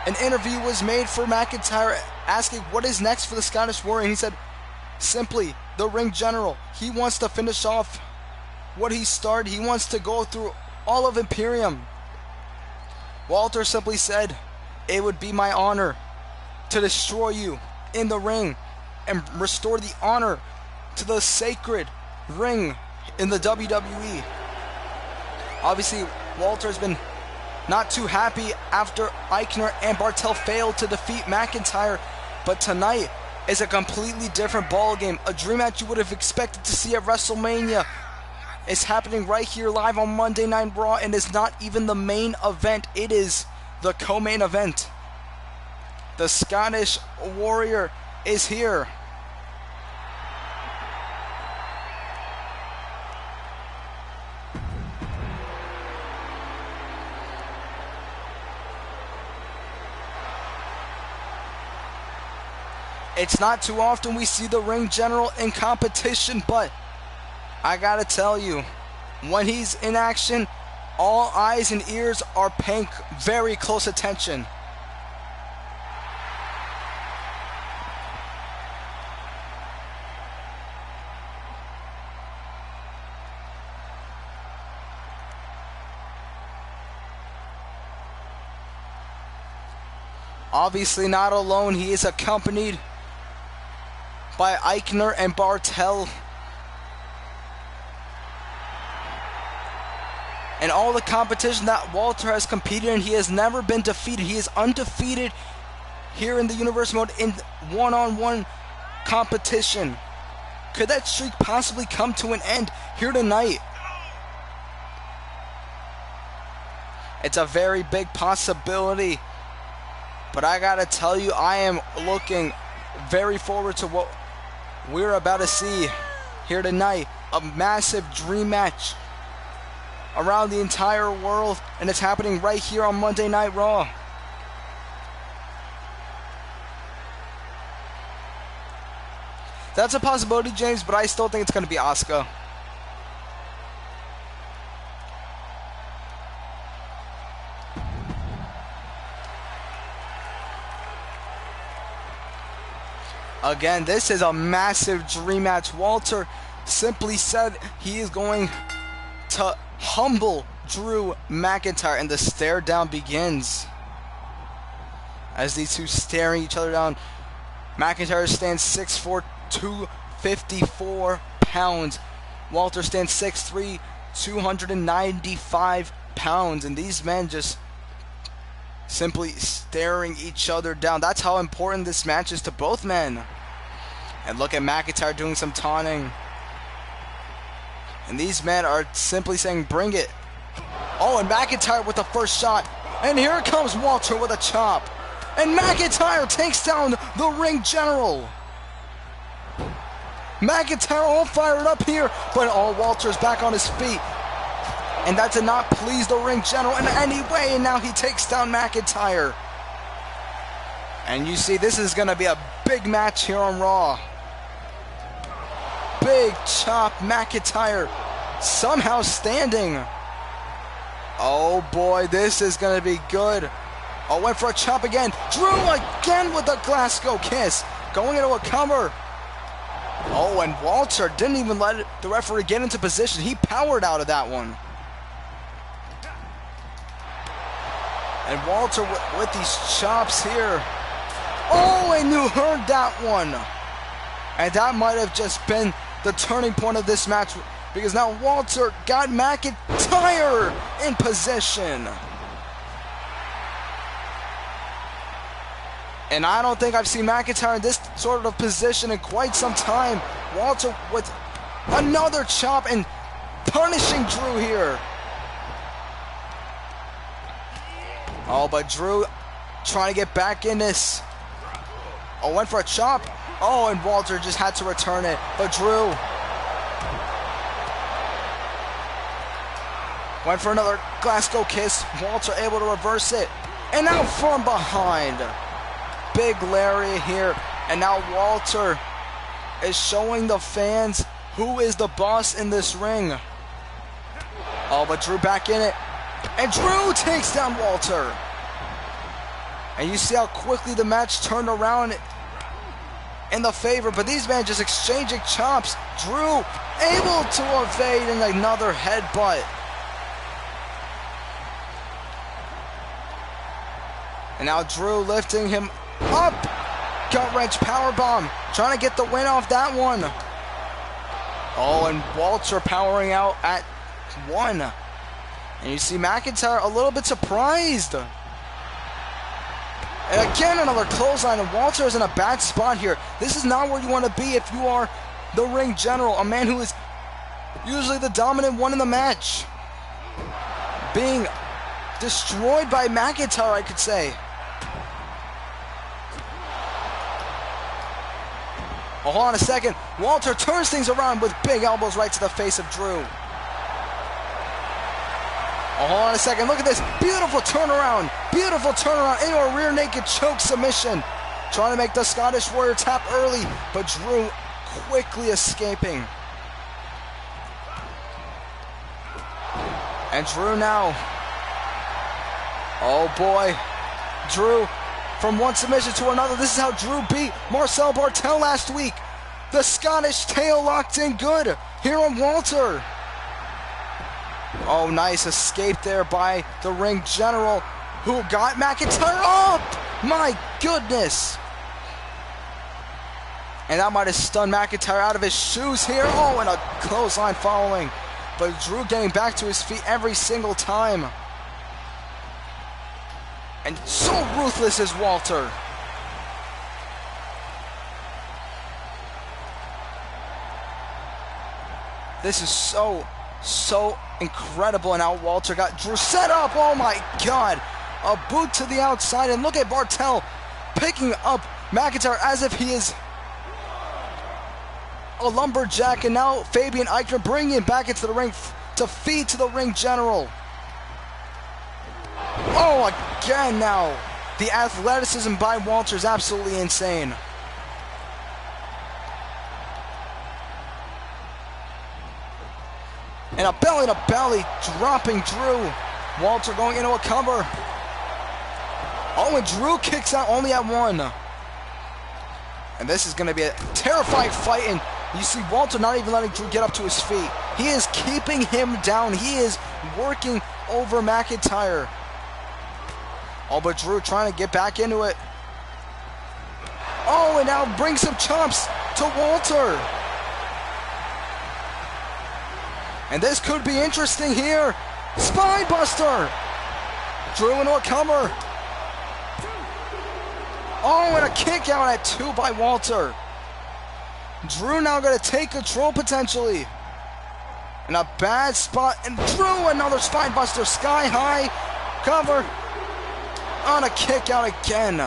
Speaker 1: an interview was made for McIntyre asking what is next for the Scottish Warrior, and he said simply, the Ring General. He wants to finish off what he started. He wants to go through all of Imperium. Walter simply said, it would be my honor to destroy you in the ring and restore the honor to the sacred ring in the WWE. Obviously, Walter has been not too happy after Eichner and Bartel failed to defeat McIntyre, but tonight is a completely different ballgame. A dream match you would have expected to see at WrestleMania is happening right here live on Monday Night Raw, and is not even the main event. It is the co-main event. The Scottish Warrior is here. It's not too often we see the Ring General in competition, but I gotta tell you, when he's in action, all eyes and ears are paying very close attention. Obviously not alone, he is accompanied by Eichner and Bartel. And all the competition that Walter has competed in, he has never been defeated. He is undefeated here in the Universe mode in one-on-one competition. Could that streak possibly come to an end here tonight? It's a very big possibility. But I gotta tell you, I am looking very forward to what we're about to see here tonight. A massive dream match around the entire world, and it's happening right here on Monday Night Raw. That's a possibility, James, but I still think it's going to be Asuka. Again, this is a massive dream match. Walter simply said he is going to humble Drew McIntyre, and the stare down begins as these two staring each other down. McIntyre stands 6'4", 254 pounds. Walter stands 6'3", 295 pounds, and these men just simply staring each other down. That's how important this match is to both men. And look at McIntyre doing some taunting. And these men are simply saying, bring it. Oh, and McIntyre with the first shot. And here comes Walter with a chop. And McIntyre takes down the Ring General. McIntyre all fired up here, but Walter's back on his feet. And that did not please the Ring General in any way, and now he takes down McIntyre. And you see, this is going to be a big match here on Raw. Big chop, McIntyre somehow standing. Oh boy, this is going to be good. Oh, went for a chop again. Drew again with a Glasgow kiss. Going into a cover. Oh, and Walter didn't even let the referee get into position. He powered out of that one. And Walter with these chops here. Oh, and you heard that one. And that might have just been the turning point of this match, because now Walter got McIntyre in position. And I don't think I've seen McIntyre in this sort of position in quite some time. Walter with another chop and punishing Drew here. Oh, but Drew trying to get back in this. Oh, went for a chop. Oh, and Walter just had to return it. But Drew went for another Glasgow kiss. Walter able to reverse it. And now from behind. Big lariat here. And now Walter is showing the fans who is the boss in this ring. Oh, but Drew back in it. And Drew takes down Walter. And you see how quickly the match turned around in the favor. But these men just exchanging chops. Drew able to evade in another headbutt. And now Drew lifting him up. Gut-wrench powerbomb. Trying to get the win off that one. Oh, and Walter powering out at 1. And you see McIntyre a little bit surprised. And again, another clothesline. And Walter is in a bad spot here. This is not where you want to be if you are the ring general. A man who is usually the dominant one in the match. Being destroyed by McIntyre, I could say. Oh, hold on a second. Walter turns things around with big elbows right to the face of Drew. Oh, hold on a second. Look at this. Beautiful turnaround. Beautiful turnaround into a rear naked choke submission. Trying to make the Scottish Warrior tap early, but Drew quickly escaping. And Drew now. Oh boy. Drew from one submission to another. This is how Drew beat Marcel Bartel last week. The Scottish tail locked in good here on Walter. Oh, nice escape there by the ring general who got McIntyre up. My goodness. And that might have stunned McIntyre out of his shoes here. Oh, and a clothesline following. But Drew getting back to his feet every single time. And so ruthless is Walter. This is so incredible. And now Walter got Drew set up. Oh my God. A boot to the outside. And look at Bartel picking up McIntyre as if he is a lumberjack. And now Fabian Eichner bringing him back into the ring to feed to the ring general. Oh, again now. The athleticism by Walter is absolutely insane. And a belly to belly, dropping Drew. Walter going into a cover. Oh, and Drew kicks out only at 1. And this is going to be a terrifying fight. And you see Walter not even letting Drew get up to his feet. He is keeping him down. He is working over McIntyre. Oh, but Drew trying to get back into it. Oh, and now brings some chops to Walter. And this could be interesting here. Spine buster. Drew into a cover. Oh, and a kick out at 2 by Walter. Drew now going to take control potentially. In a bad spot. And Drew another spine buster. Sky high. Cover. On a kick out again.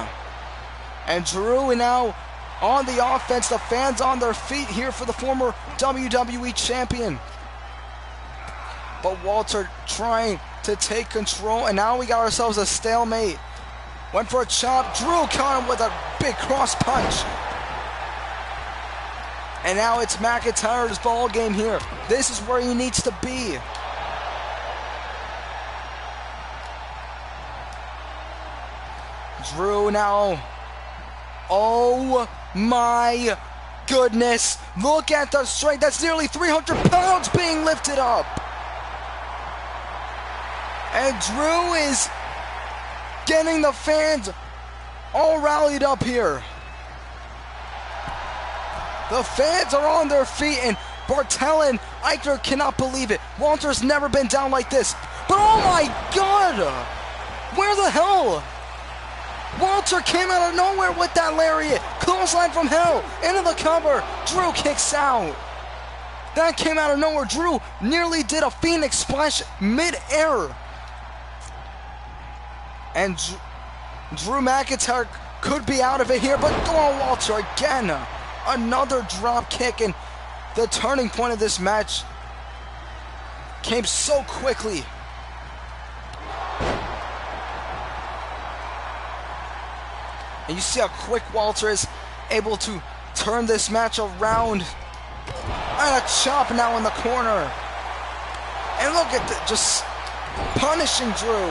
Speaker 1: And Drew now on the offense. The fans on their feet here for the former WWE champion. But Walter trying to take control. And now we got ourselves a stalemate. Went for a chop. Drew caught him with a big cross punch. And now it's McIntyre's ball game here. This is where he needs to be. Drew now. Oh my goodness. Look at the strength. That's nearly 300 pounds being lifted up. And Drew is getting the fans all rallied up here. The fans are on their feet, and Bartel and Eichner cannot believe it. Walter's never been down like this. But oh my God! Where the hell? Why Walter came out of nowhere with that lariat. Clothesline from hell. Into the cover. Drew kicks out. That came out of nowhere. Drew nearly did a Phoenix splash mid-air. And Drew McIntyre could be out of it here, but Walter again. Another drop kick, and the turning point of this match came so quickly. And you see how quick Walter is able to turn this match around. And a chop now in the corner. And look at just punishing Drew.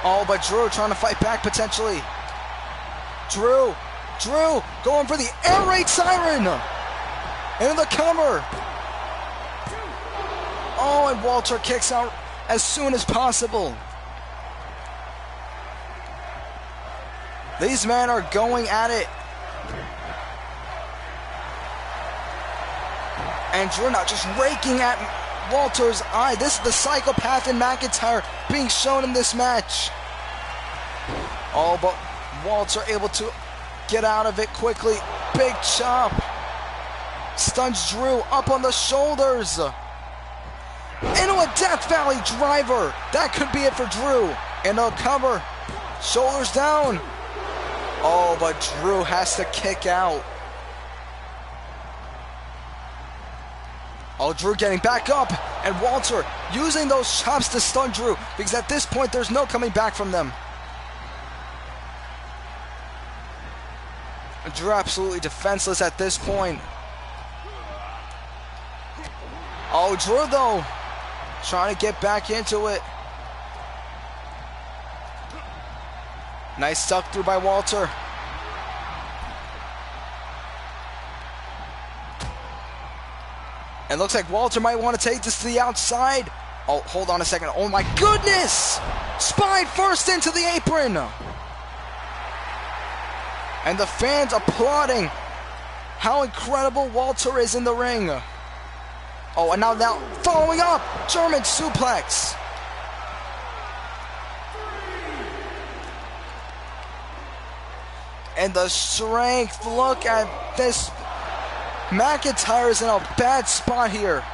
Speaker 1: Oh, but Drew trying to fight back potentially. Drew going for the air raid siren. Into the cover. Oh, and Walter kicks out as soon as possible. These men are going at it. And Drew now just raking at Walter's eye. This is the psychopath in McIntyre being shown in this match. Oh, but Walter able to get out of it quickly. Big chop. Stuns Drew up on the shoulders. Into a Death Valley driver. That could be it for Drew. Into a cover. Shoulders down. Oh, but Drew has to kick out. Oh, Drew getting back up. And Walter using those chops to stun Drew. Because at this point, there's no coming back from them. Drew absolutely defenseless at this point. Oh, Drew, though, trying to get back into it. Nice suck through by Walter. And looks like Walter might want to take this to the outside. Oh, hold on a second. Oh my goodness! Spine first into the apron. And the fans applauding how incredible Walter is in the ring. Oh, and now following up, German suplex. And the strength, look at this. McIntyre is in a bad spot here.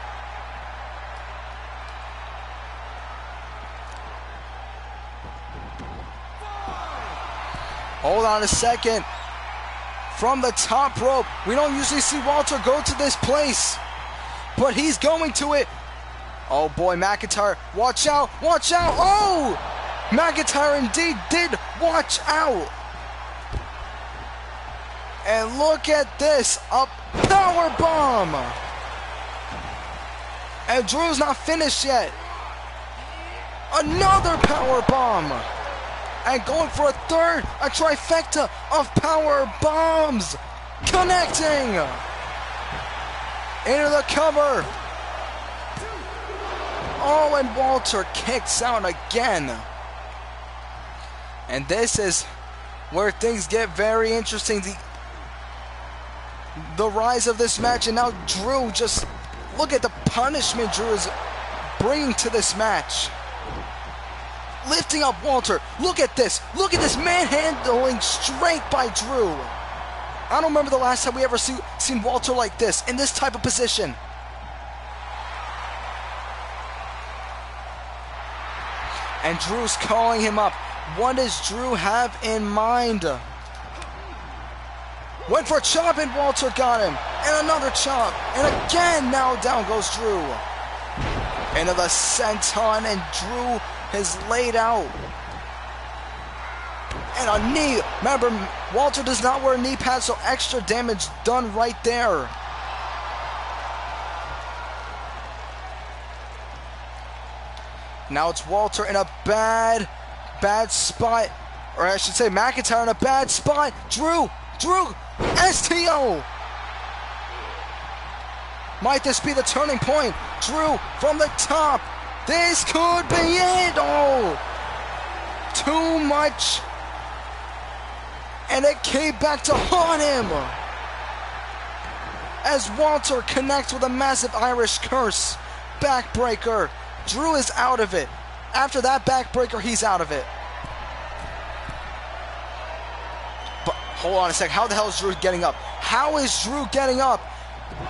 Speaker 1: Hold on a second. From the top rope. We don't usually see Walter go to this place, but he's going to it. Oh boy, McIntyre. Watch out. Watch out. Oh! McIntyre indeed did watch out. And look at this, a power bomb. And Drew's not finished yet. Another power bomb. And going for a third, a trifecta of power bombs. Connecting. Into the cover. Oh, and Walter kicks out again. And this is where things get very interesting. The rise of this match, and now Drew, just look at the punishment Drew is bringing to this match. Lifting up Walter. Look at this. Look at this manhandling strength by Drew. I don't remember the last time we ever seen Walter like this, in this type of position. And Drew's calling him up. What does Drew have in mind? Went for a chop and Walter got him. And another chop. And again, now down goes Drew. Into the senton, and Drew is laid out. And a knee. Remember, Walter does not wear a knee pad, so extra damage done right there. Now it's Walter in a bad spot. Or I should say McIntyre in a bad spot. Drew, STO. Might this be the turning point? Drew from the top. This could be it. Oh, too much. And it came back to haunt him. As Walter connects with a massive Irish curse. Backbreaker. Drew is out of it. After that backbreaker, he's out of it. Hold on a sec. How the hell is Drew getting up? How is Drew getting up?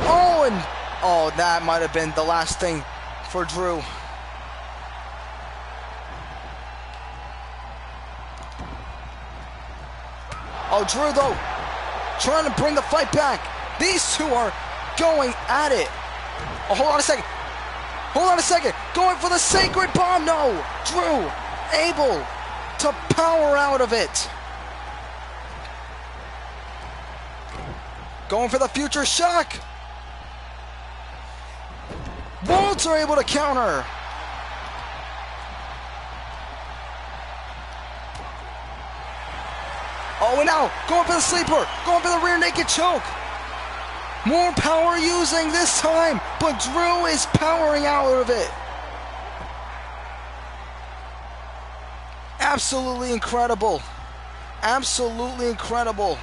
Speaker 1: Oh, and oh, that might have been the last thing for Drew. Oh, Drew, though, trying to bring the fight back. These two are going at it. Oh, hold on a second. Hold on a second. Going for the sacred bomb. No. Drew able to power out of it. Going for the future shock. Walter able to counter. Oh, and now going for the sleeper. Going for the rear naked choke. More power using this time, but Drew is powering out of it. Absolutely incredible. Absolutely incredible.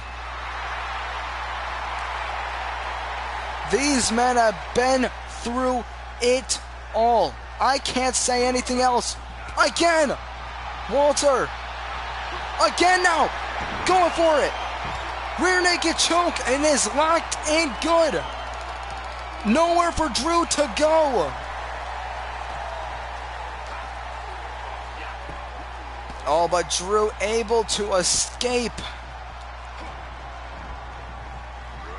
Speaker 1: These men have been through it all. I can't say anything else. Again, Walter. Again now, going for it. Rear naked choke and is locked in good. Nowhere for Drew to go. Oh, but Drew able to escape.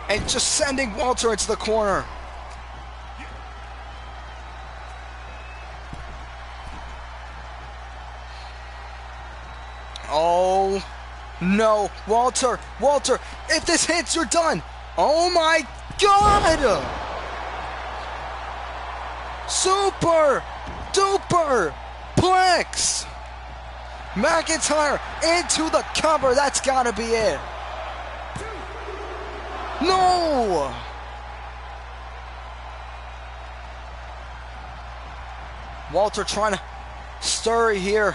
Speaker 1: And just sending Walter into the corner. Oh, no. Walter, if this hits, you're done. Oh, my God. Super duper plex. McIntyre into the cover. That's got to be it. No! Walter trying to stir here.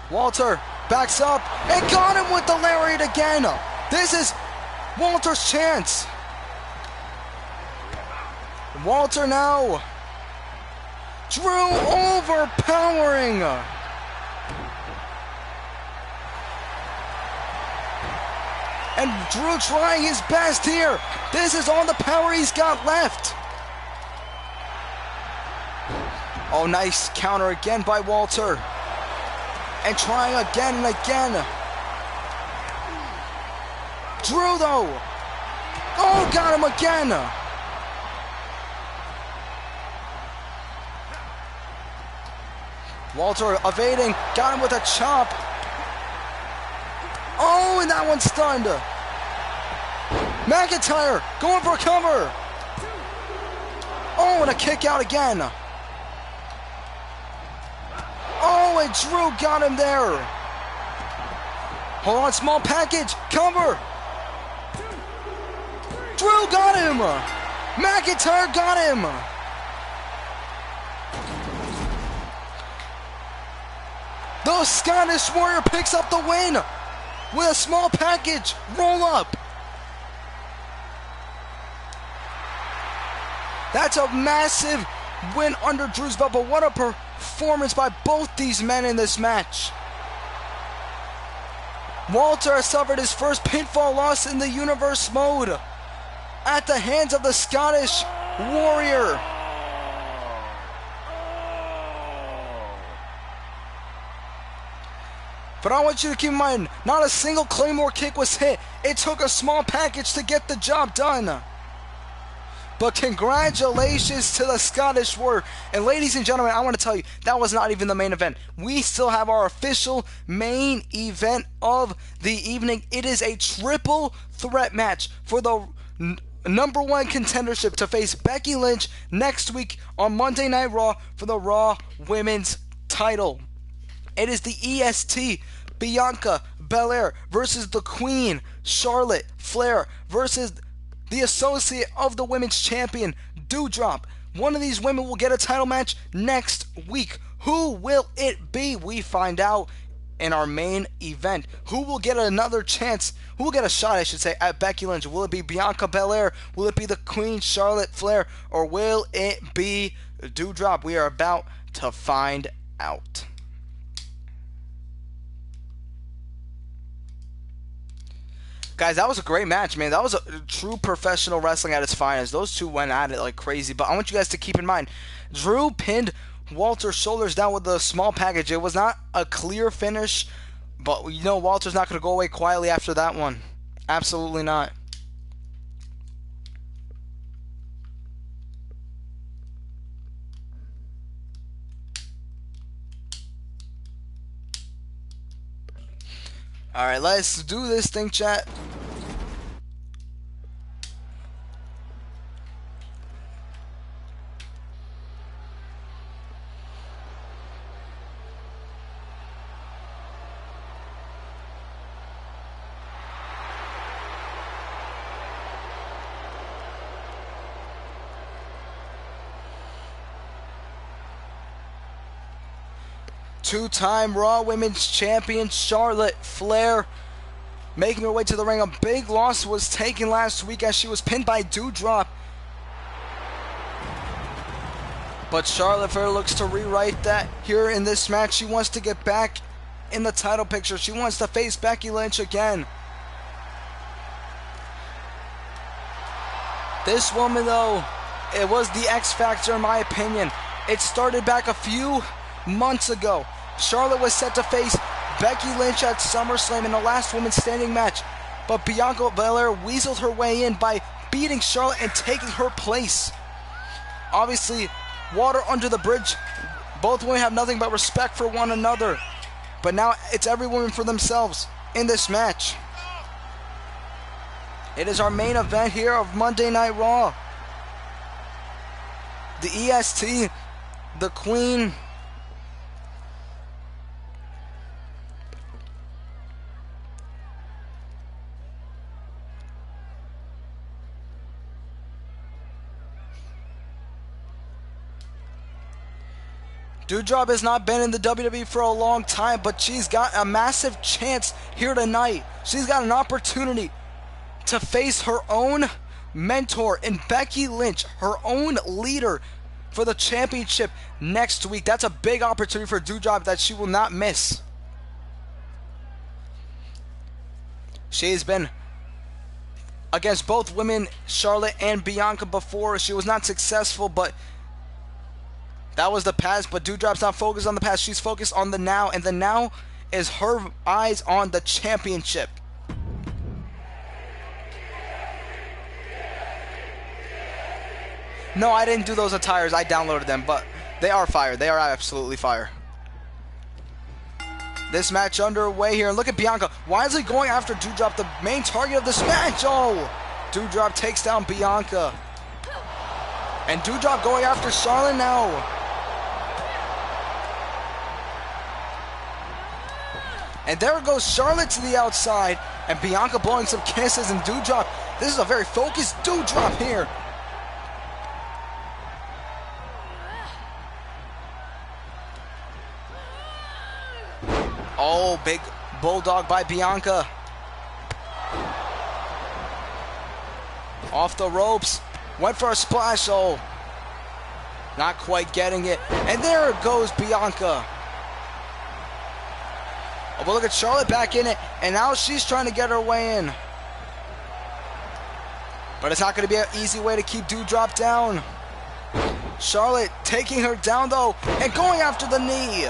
Speaker 1: Walter backs up and got him with the lariat again. This is Walter's chance. Walter now. Drew overpowering. And Drew trying his best here. This is all the power he's got left. Oh, nice counter again by Walter. And trying again and again. Drew, though. Oh, got him again. Walter evading. Got him with a chop. Oh, and that one's stunned. McIntyre going for a cover. Oh, and a kick out again. Oh, and Drew got him there. Hold on, small package. Cover. Drew got him. McIntyre got him. The Scottish Warrior picks up the win with a small package roll up. That's a massive win under Drew's belt, but what a performance by both these men in this match. Walter has suffered his first pinfall loss in the Universe mode at the hands of the Scottish Warrior. But I want you to keep in mind, not a single Claymore kick was hit. It took a small package to get the job done. But congratulations to the Scottish Warrior. And ladies and gentlemen, I want to tell you, that was not even the main event. We still have our official main event of the evening. It is a triple threat match for the number one contendership to face Becky Lynch next week on Monday Night Raw for the Raw Women's title. It is the EST Bianca Belair versus the Queen Charlotte Flair versus the associate of the women's champion Doudrop. One of these women will get a title match next week. Who will it be? We find out in our main event. Who will get another chance? Who will get a shot, I should say, at Becky Lynch? Will it be Bianca Belair? Will it be the Queen Charlotte Flair? Or will it be Doudrop? We are about to find out. Guys, that was a great match, man. That was a true professional wrestling at its finest. Those two went at it like crazy. But I want you guys to keep in mind, Drew pinned Walter's shoulders down with a small package. It was not a clear finish, but you know Walter's not going to go away quietly after that one. Absolutely not. Alright, let's do this thing, chat. Two-time Raw Women's Champion Charlotte Flair making her way to the ring. A big loss was taken last week as she was pinned by Doudrop. But Charlotte Flair looks to rewrite that here in this match. She wants to get back in the title picture. She wants to face Becky Lynch again. This woman, though, it was the X Factor in my opinion. It started back a few months ago. Charlotte was set to face Becky Lynch at SummerSlam in the last woman standing match, but Bianca Belair weaseled her way in by beating Charlotte and taking her place. Obviously, water under the bridge. Both women have nothing but respect for one another, but now it's every woman for themselves in this match. It is our main event here of Monday Night Raw. The EST, the Queen, Doudrop has not been in the WWE for a long time, but she's got a massive chance here tonight. She's got an opportunity to face her own mentor in Becky Lynch, her own leader for the championship next week. That's a big opportunity for Doudrop that she will not miss. She has been against both women, Charlotte and Bianca, before. She was not successful, but that was the past. But Doudrop's not focused on the past. She's focused on the now, and the now is her eyes on the championship. No, I didn't do those attires. I downloaded them, but they are fire. They are absolutely fire. This match underway here. And look at Bianca wisely going after Doudrop, the main target of this match. Oh, Doudrop takes down Bianca. And Doudrop going after Charlotte now. And there goes Charlotte to the outside. And Bianca blowing some kisses, and Doudrop. This is a very focused Doudrop here. Oh, big bulldog by Bianca. Off the ropes. Went for a splash. Oh, not quite getting it. And there goes Bianca. Oh, but look at Charlotte back in it. And now she's trying to get her way in. But it's not going to be an easy way to keep Doudrop down. Charlotte taking her down, though, and going after the knee.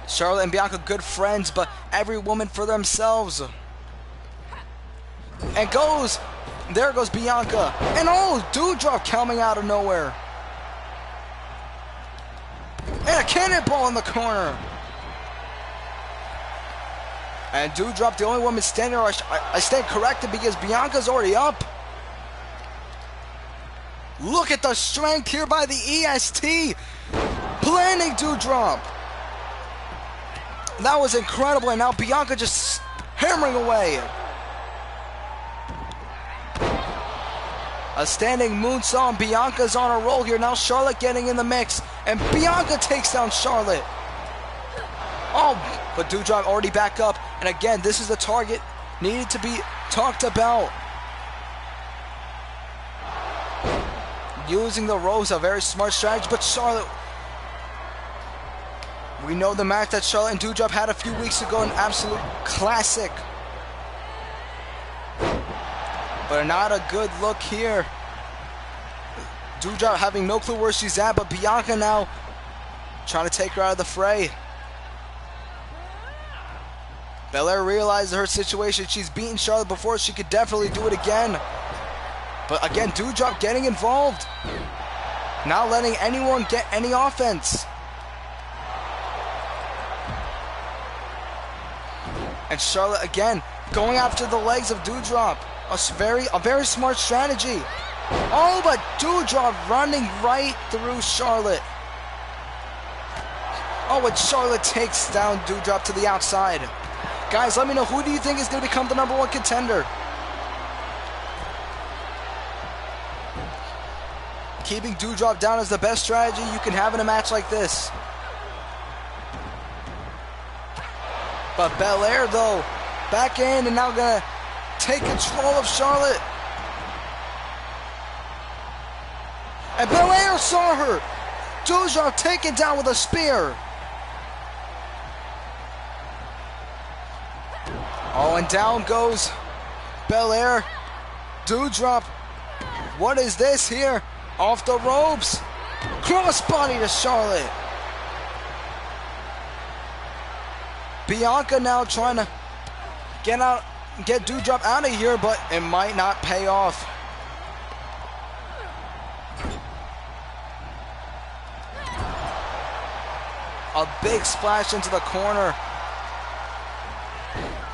Speaker 1: Charlotte and Bianca, good friends, but every woman for themselves. And there goes Bianca. And oh, Doudrop coming out of nowhere. And a cannonball in the corner. And Doudrop, the only woman standing, or I stand corrected because Bianca's already up. Look at the strength here by the EST. Planning Doudrop. That was incredible, and now Bianca just hammering away. A standing moonsault, and Bianca's on a roll here. Now Charlotte getting in the mix, and Bianca takes down Charlotte. Oh, but Doudrop already back up, and again, this is the target needed to be talked about. Using the ropes, a very smart strategy, but Charlotte... We know the match that Charlotte and Doudrop had a few weeks ago, an absolute classic. But not a good look here. Doudrop having no clue where she's at, but Bianca now trying to take her out of the fray. Belair realizes her situation. She's beaten Charlotte before. She could definitely do it again. But again, Doudrop getting involved. Not letting anyone get any offense. And Charlotte again going after the legs of Doudrop. A very smart strategy. Oh, but Doudrop running right through Charlotte. Oh, and Charlotte takes down Doudrop to the outside. Guys, let me know, who do you think is going to become the #1 contender? Keeping Doudrop down is the best strategy you can have in a match like this. But Belair, though, back in and now going to take control of Charlotte. And Belair saw her. Doudrop taken down with a spear. Oh, and down goes Belair. Doudrop, what is this here? Off the ropes. Crossbody to Charlotte. Bianca now trying to get Doudrop out of here, but it might not pay off. A big splash into the corner.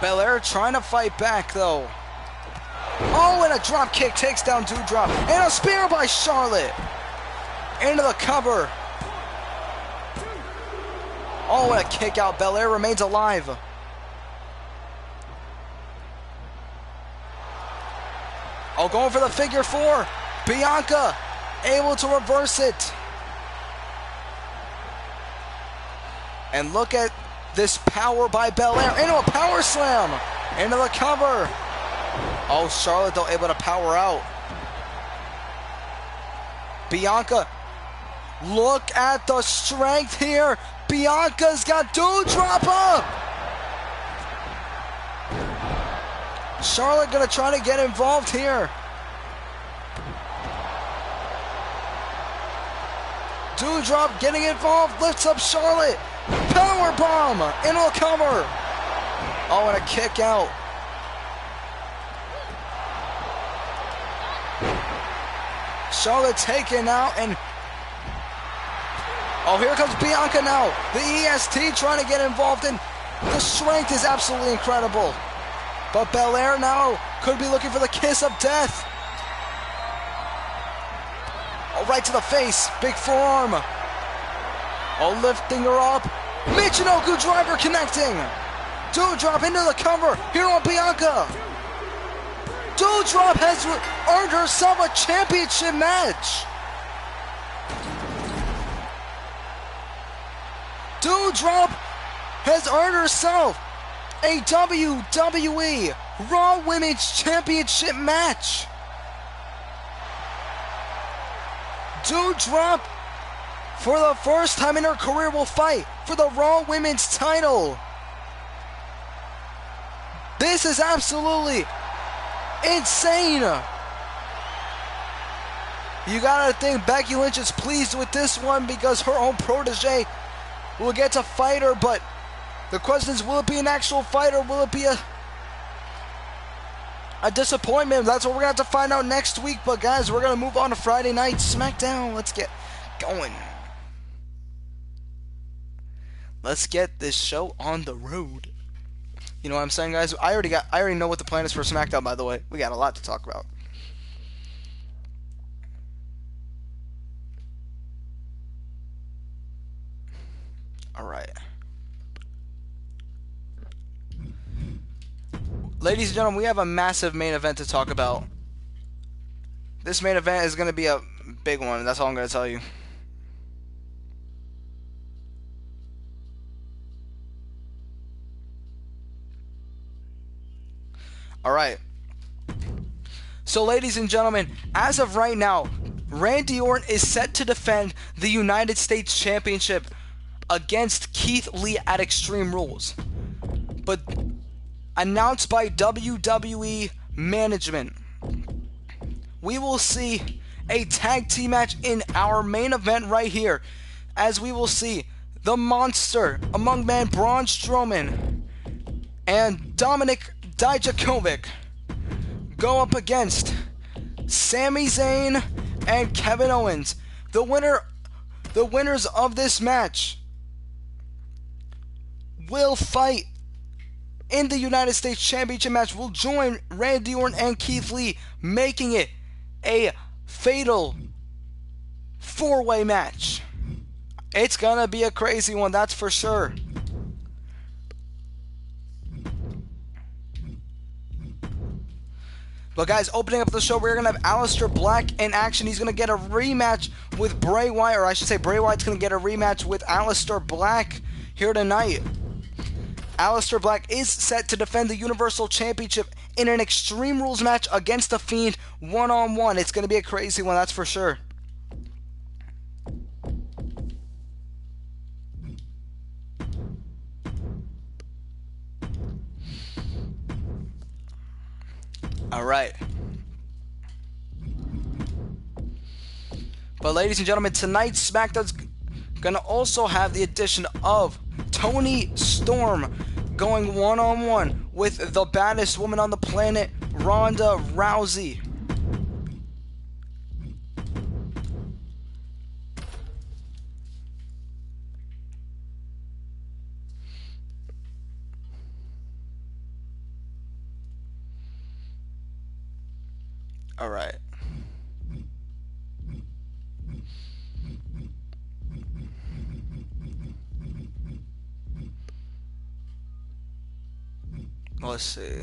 Speaker 1: Belair trying to fight back, though. Oh, and a drop kick takes down Doudrop. And a spear by Charlotte. Into the cover. Oh, and a kick out. Belair remains alive. Oh, going for the figure 4. Bianca able to reverse it. And look at this power by Belair into a power slam, into the cover. Oh, Charlotte though able to power out. Bianca, look at the strength here. Bianca's got Doudrop up. Charlotte gonna try to get involved here. Doudrop getting involved, lifts up Charlotte. Power bomb into a cover. Oh, and a kick out. Charlotte taken out, and oh, here comes Bianca now. The EST trying to get involved, and the strength is absolutely incredible. But Belair now could be looking for the kiss of death. Oh, right to the face, big forearm. Oh, lifting her up. Michinoku driver connecting. Doudrop into the cover. Here on Bianca. Doudrop has earned herself a championship match. Doudrop has earned herself a WWE Raw Women's Championship match. Doudrop, for the first time in her career, will fight for the Raw Women's title. This is absolutely insane. You gotta think Becky Lynch is pleased with this one because her own protege will get to fight her, but the question is, will it be an actual fight or will it be a disappointment? That's what we're gonna have to find out next week. But guys, we're gonna move on to Friday Night SmackDown. Let's get going. Let's get this show on the road. You know what I'm saying, guys? I already know what the plan is for SmackDown, by the way. We got a lot to talk about. Alright. Ladies and gentlemen, we have a massive main event to talk about. This main event is going to be a big one. That's all I'm going to tell you. Alright. So, ladies and gentlemen, as of right now, Randy Orton is set to defend the United States Championship against Keith Lee at Extreme Rules. But announced by WWE management, we will see a tag team match in our main event right here, as we will see the Monster among men Braun Strowman and Dominik Dijakovic go up against Sami Zayn and Kevin Owens. The winners of this match will fight in the United States Championship match, will join Randy Orton and Keith Lee, making it a fatal 4-way match. It's gonna be a crazy one, that's for sure. But guys, opening up the show, we're going to have Aleister Black in action. He's going to get a rematch with Bray Wyatt, or I should say Bray Wyatt's going to get a rematch with Aleister Black here tonight. Aleister Black is set to defend the Universal Championship in an Extreme Rules match against The Fiend one-on-one. It's going to be a crazy one, that's for sure. Alright. But ladies and gentlemen, tonight's SmackDown's gonna also have the addition of Toni Storm going one-on-one with the baddest woman on the planet, Ronda Rousey. All right. Let's see.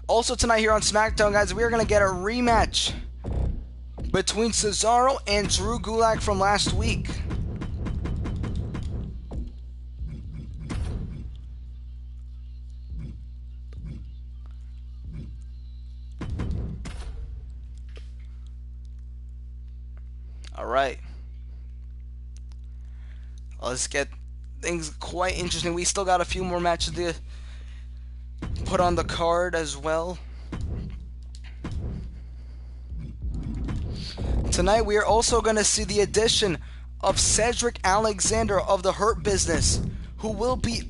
Speaker 1: Also tonight here on SmackDown, guys, we are going to get a rematch between Cesaro and Drew Gulak from last week. Alright. Let's get things quite interesting. We still got a few more matches to put on the card as well. Tonight we are also going to see the addition of Cedric Alexander of the Hurt Business, who will be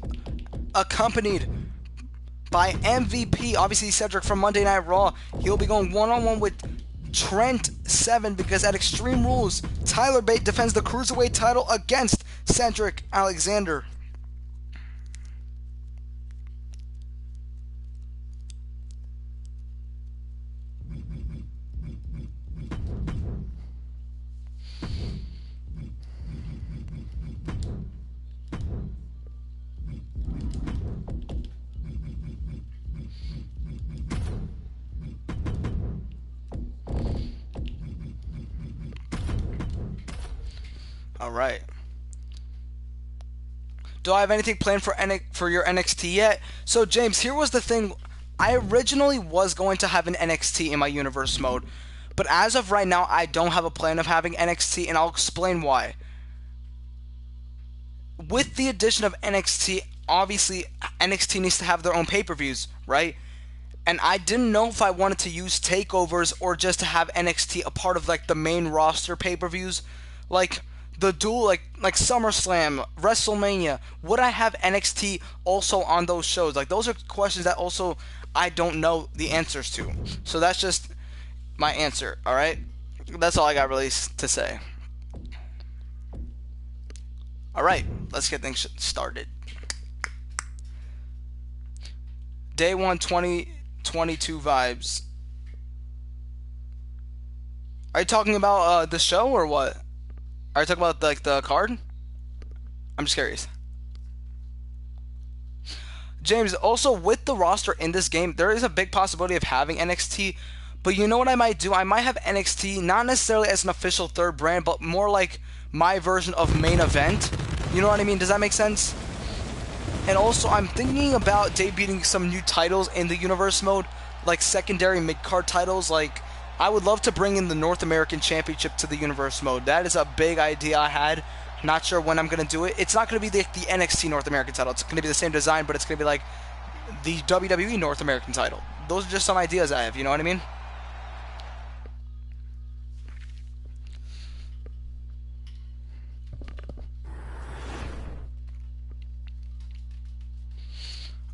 Speaker 1: accompanied by MVP. Obviously Cedric from Monday Night Raw. He'll be going one-on-one with Trent Seven, because at Extreme Rules, Tyler Bate defends the Cruiserweight title against Cedric Alexander. Alright. Do I have anything planned for your NXT yet? So, James, here was the thing. I originally was going to have an NXT in my Universe mode, but as of right now, I don't have a plan of having NXT, and I'll explain why. With the addition of NXT, obviously, NXT needs to have their own pay-per-views, right? And I didn't know if I wanted to use takeovers or just to have NXT a part of, like, the main roster pay-per-views. Like the dual, like SummerSlam, WrestleMania. Would I have NXT also on those shows? Like, those are questions that also I don't know the answers to. So that's just my answer, alright? That's all I got really to say. Alright, let's get things started. Day 1, 2022 vibes. Are you talking about the show or what? Are you talking about the card? I'm just curious. James, also with the roster in this game, there is a big possibility of having NXT. But you know what I might do? I might have NXT, not necessarily as an official third brand, but more like my version of main event. You know what I mean? Does that make sense? And also, I'm thinking about debuting some new titles in the Universe mode, like secondary mid-card titles. Like, I would love to bring in the North American Championship to the Universe mode. That is a big idea I had. Not sure when I'm going to do it. It's not going to be the NXT North American title. It's going to be the same design, but it's going to be like the WWE North American title. Those are just some ideas I have, you know what I mean?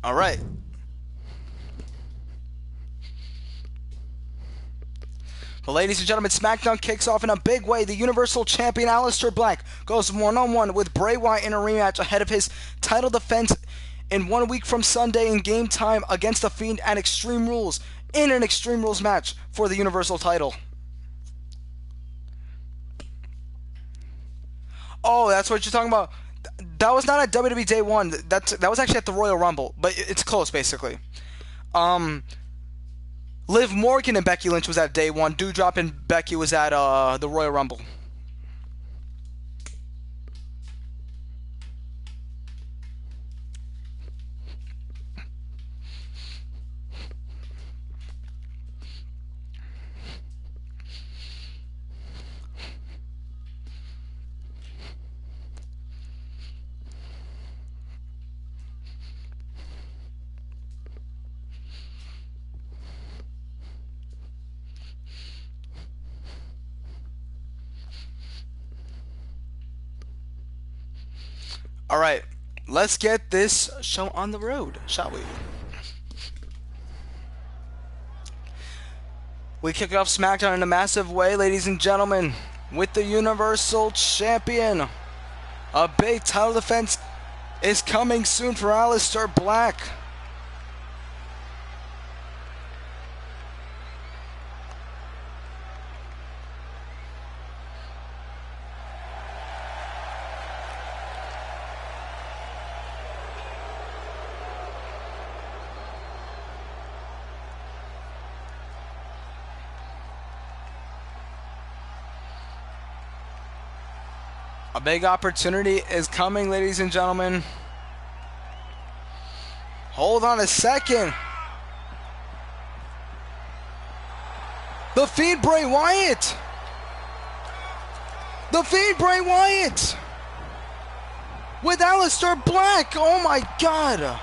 Speaker 1: All right. Well, ladies and gentlemen, SmackDown kicks off in a big way. The Universal Champion Aleister Black goes one-on-one with Bray Wyatt in a rematch ahead of his title defense in 1 week from Sunday in Game Time against The Fiend at Extreme Rules in an Extreme Rules match for the Universal title. Oh, that's what you're talking about. That was not at WWE Day 1. That was actually at the Royal Rumble, but it's close, basically. Liv Morgan and Becky Lynch was at Day 1. Doudrop and Becky was at the Royal Rumble. All right, let's get this show on the road, shall we? We kick off SmackDown in a massive way, ladies and gentlemen, with the Universal Champion. A big title defense is coming soon for Aleister Black. A big opportunity is coming, ladies and gentlemen. Hold on a second. The Fiend Bray Wyatt. The Fiend Bray Wyatt. With Aleister Black. Oh my God.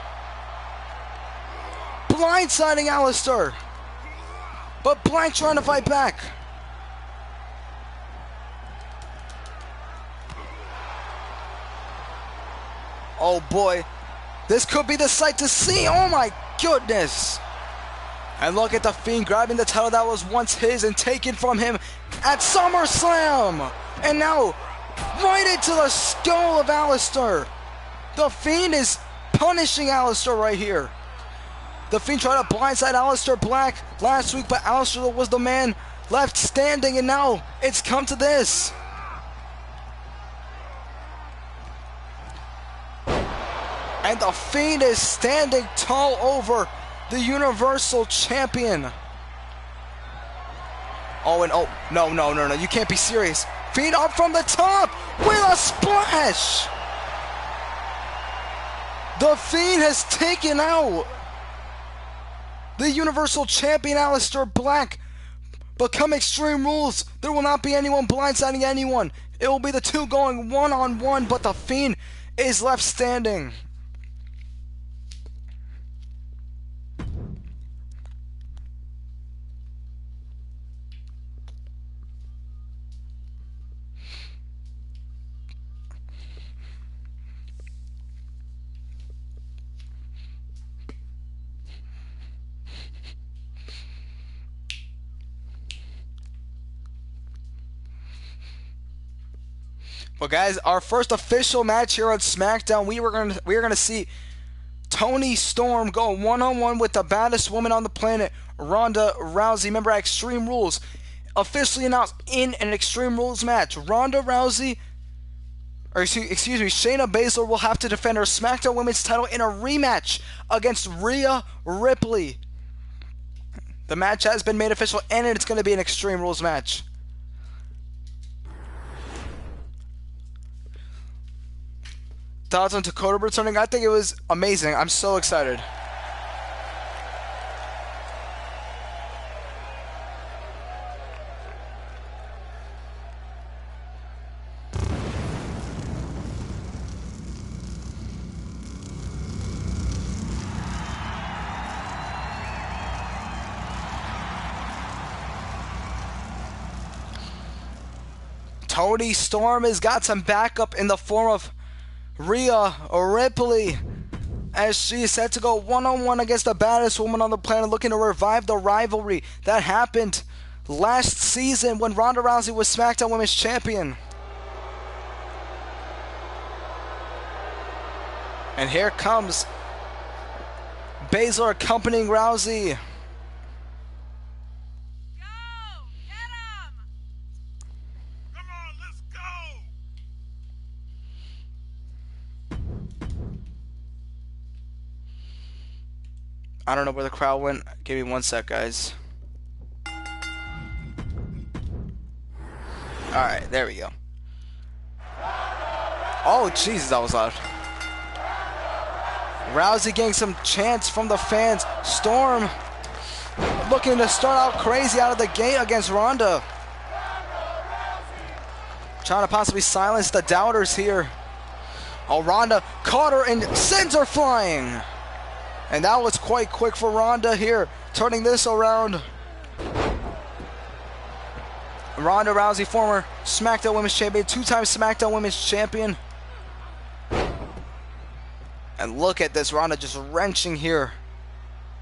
Speaker 1: Blindsiding Aleister. But Black trying to fight back. Oh boy, this could be the sight to see. Oh my goodness. And look at the Fiend grabbing the title that was once his and taken from him at SummerSlam. And now, right into the skull of Aleister. The Fiend is punishing Aleister right here. The Fiend tried to blindside Aleister Black last week, but Aleister was the man left standing, and now it's come to this. And the Fiend is standing tall over the Universal Champion. Oh, and oh, no, you can't be serious. Fiend up from the top with a splash. The Fiend has taken out the Universal Champion Aleister Black. But come Extreme Rules, there will not be anyone blindsiding anyone. It will be the two going one-on-one, but the Fiend is left standing. Well, guys, our first official match here on SmackDown, we are gonna see Toni Storm go one-on-one with the baddest woman on the planet, Ronda Rousey. Remember, Extreme Rules officially announced in an Extreme Rules match. Ronda Rousey, or excuse me, Shayna Baszler will have to defend her SmackDown Women's title in a rematch against Rhea Ripley. The match has been made official, and it's going to be an Extreme Rules match. Thoughts on Dakota returning? I think it was amazing. I'm so excited. Toni Storm has got some backup in the form of Rhea Ripley, as she is set to go one-on-one against the baddest woman on the planet, looking to revive the rivalry that happened last season when Ronda Rousey was SmackDown Women's Champion. And here comes Baszler accompanying Rousey.
Speaker 2: Go! Get him! Come on, let's go!
Speaker 1: I don't know where the crowd went. Give me 1 sec, guys. Alright, there we go. Oh, Jesus, that was loud. Rousey getting some chants from the fans. Storm looking to start out crazy out of the gate against Ronda. Trying to possibly silence the doubters here. Oh, Ronda caught her and sends her flying. And that was quite quick for Ronda here, turning this around. Ronda Rousey, former SmackDown Women's Champion, 2-time SmackDown Women's Champion. And look at this, Ronda just wrenching here.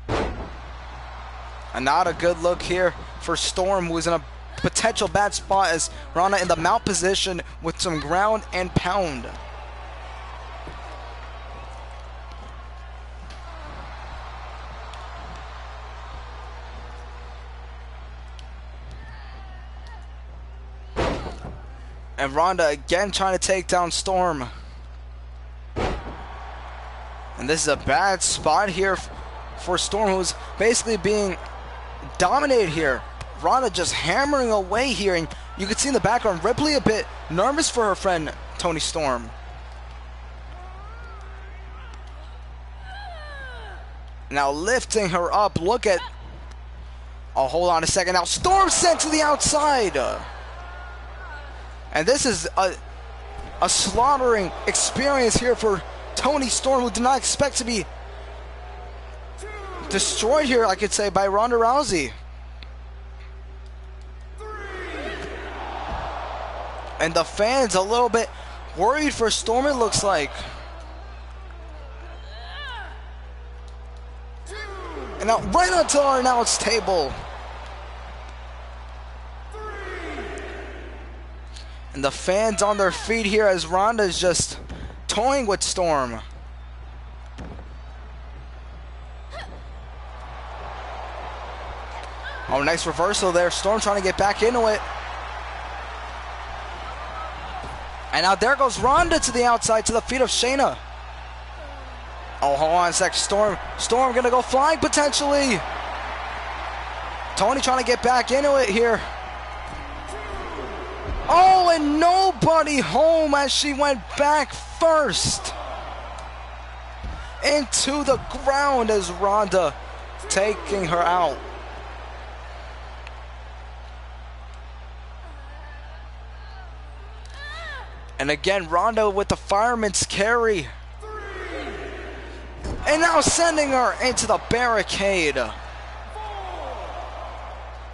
Speaker 1: And not a good look here for Storm, who is in a potential bad spot as Ronda in the mount position with some ground and pound. And Ronda again trying to take down Storm. And this is a bad spot here for Storm, who's basically being dominated here. Ronda just hammering away here, and you can see in the background Ripley a bit nervous for her friend Toni Storm. Now lifting her up, look at... Oh, hold on a second. Now Storm sent to the outside. And this is a slaughtering experience here for Toni Storm, who did not expect to be destroyed here, I could say, by Ronda Rousey. And the fans a little bit worried for Storm, it looks like. And now right onto our announce table. And the fans on their feet here as Ronda is just toying with Storm. Oh, nice reversal there. Storm trying to get back into it. And now there goes Ronda to the outside to the feet of Shayna. Oh, hold on a sec. Storm gonna go flying potentially. Toni trying to get back into it here. Oh, and nobody home as she went back first into the ground as Ronda taking her out. And again, Ronda with the fireman's carry. And now sending her into the barricade.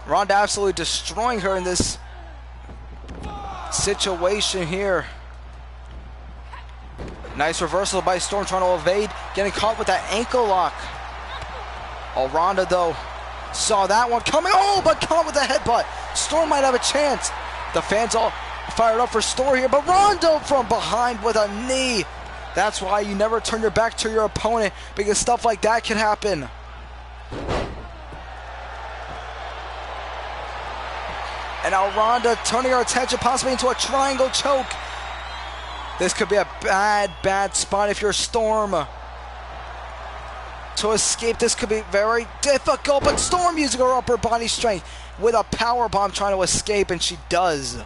Speaker 1: Ronda absolutely destroying her in this situation here. Nice reversal by Storm, trying to evade, getting caught with that ankle lock. Oh, Ronda though saw that one coming. Oh, but caught with a headbutt. Storm might have a chance. The fans all fired up for Storm here, but Ronda from behind with a knee. That's why you never turn your back to your opponent, because stuff like that can happen. And now Ronda turning her attention possibly into a triangle choke. This could be a bad spot if you're Storm. To escape this could be very difficult, but Storm using her upper body strength with a power bomb trying to escape, and she does.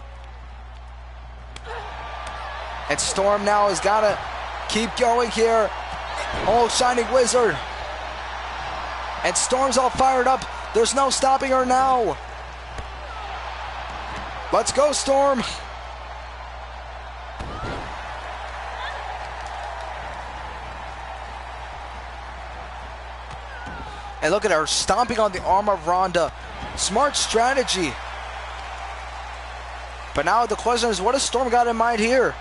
Speaker 1: And Storm now has got to keep going here. Oh, Shining Wizard. And Storm's all fired up. There's no stopping her now. Let's go, Storm. And look at her stomping on the arm of Ronda. Smart strategy. But now the question is, what has Storm got in mind here?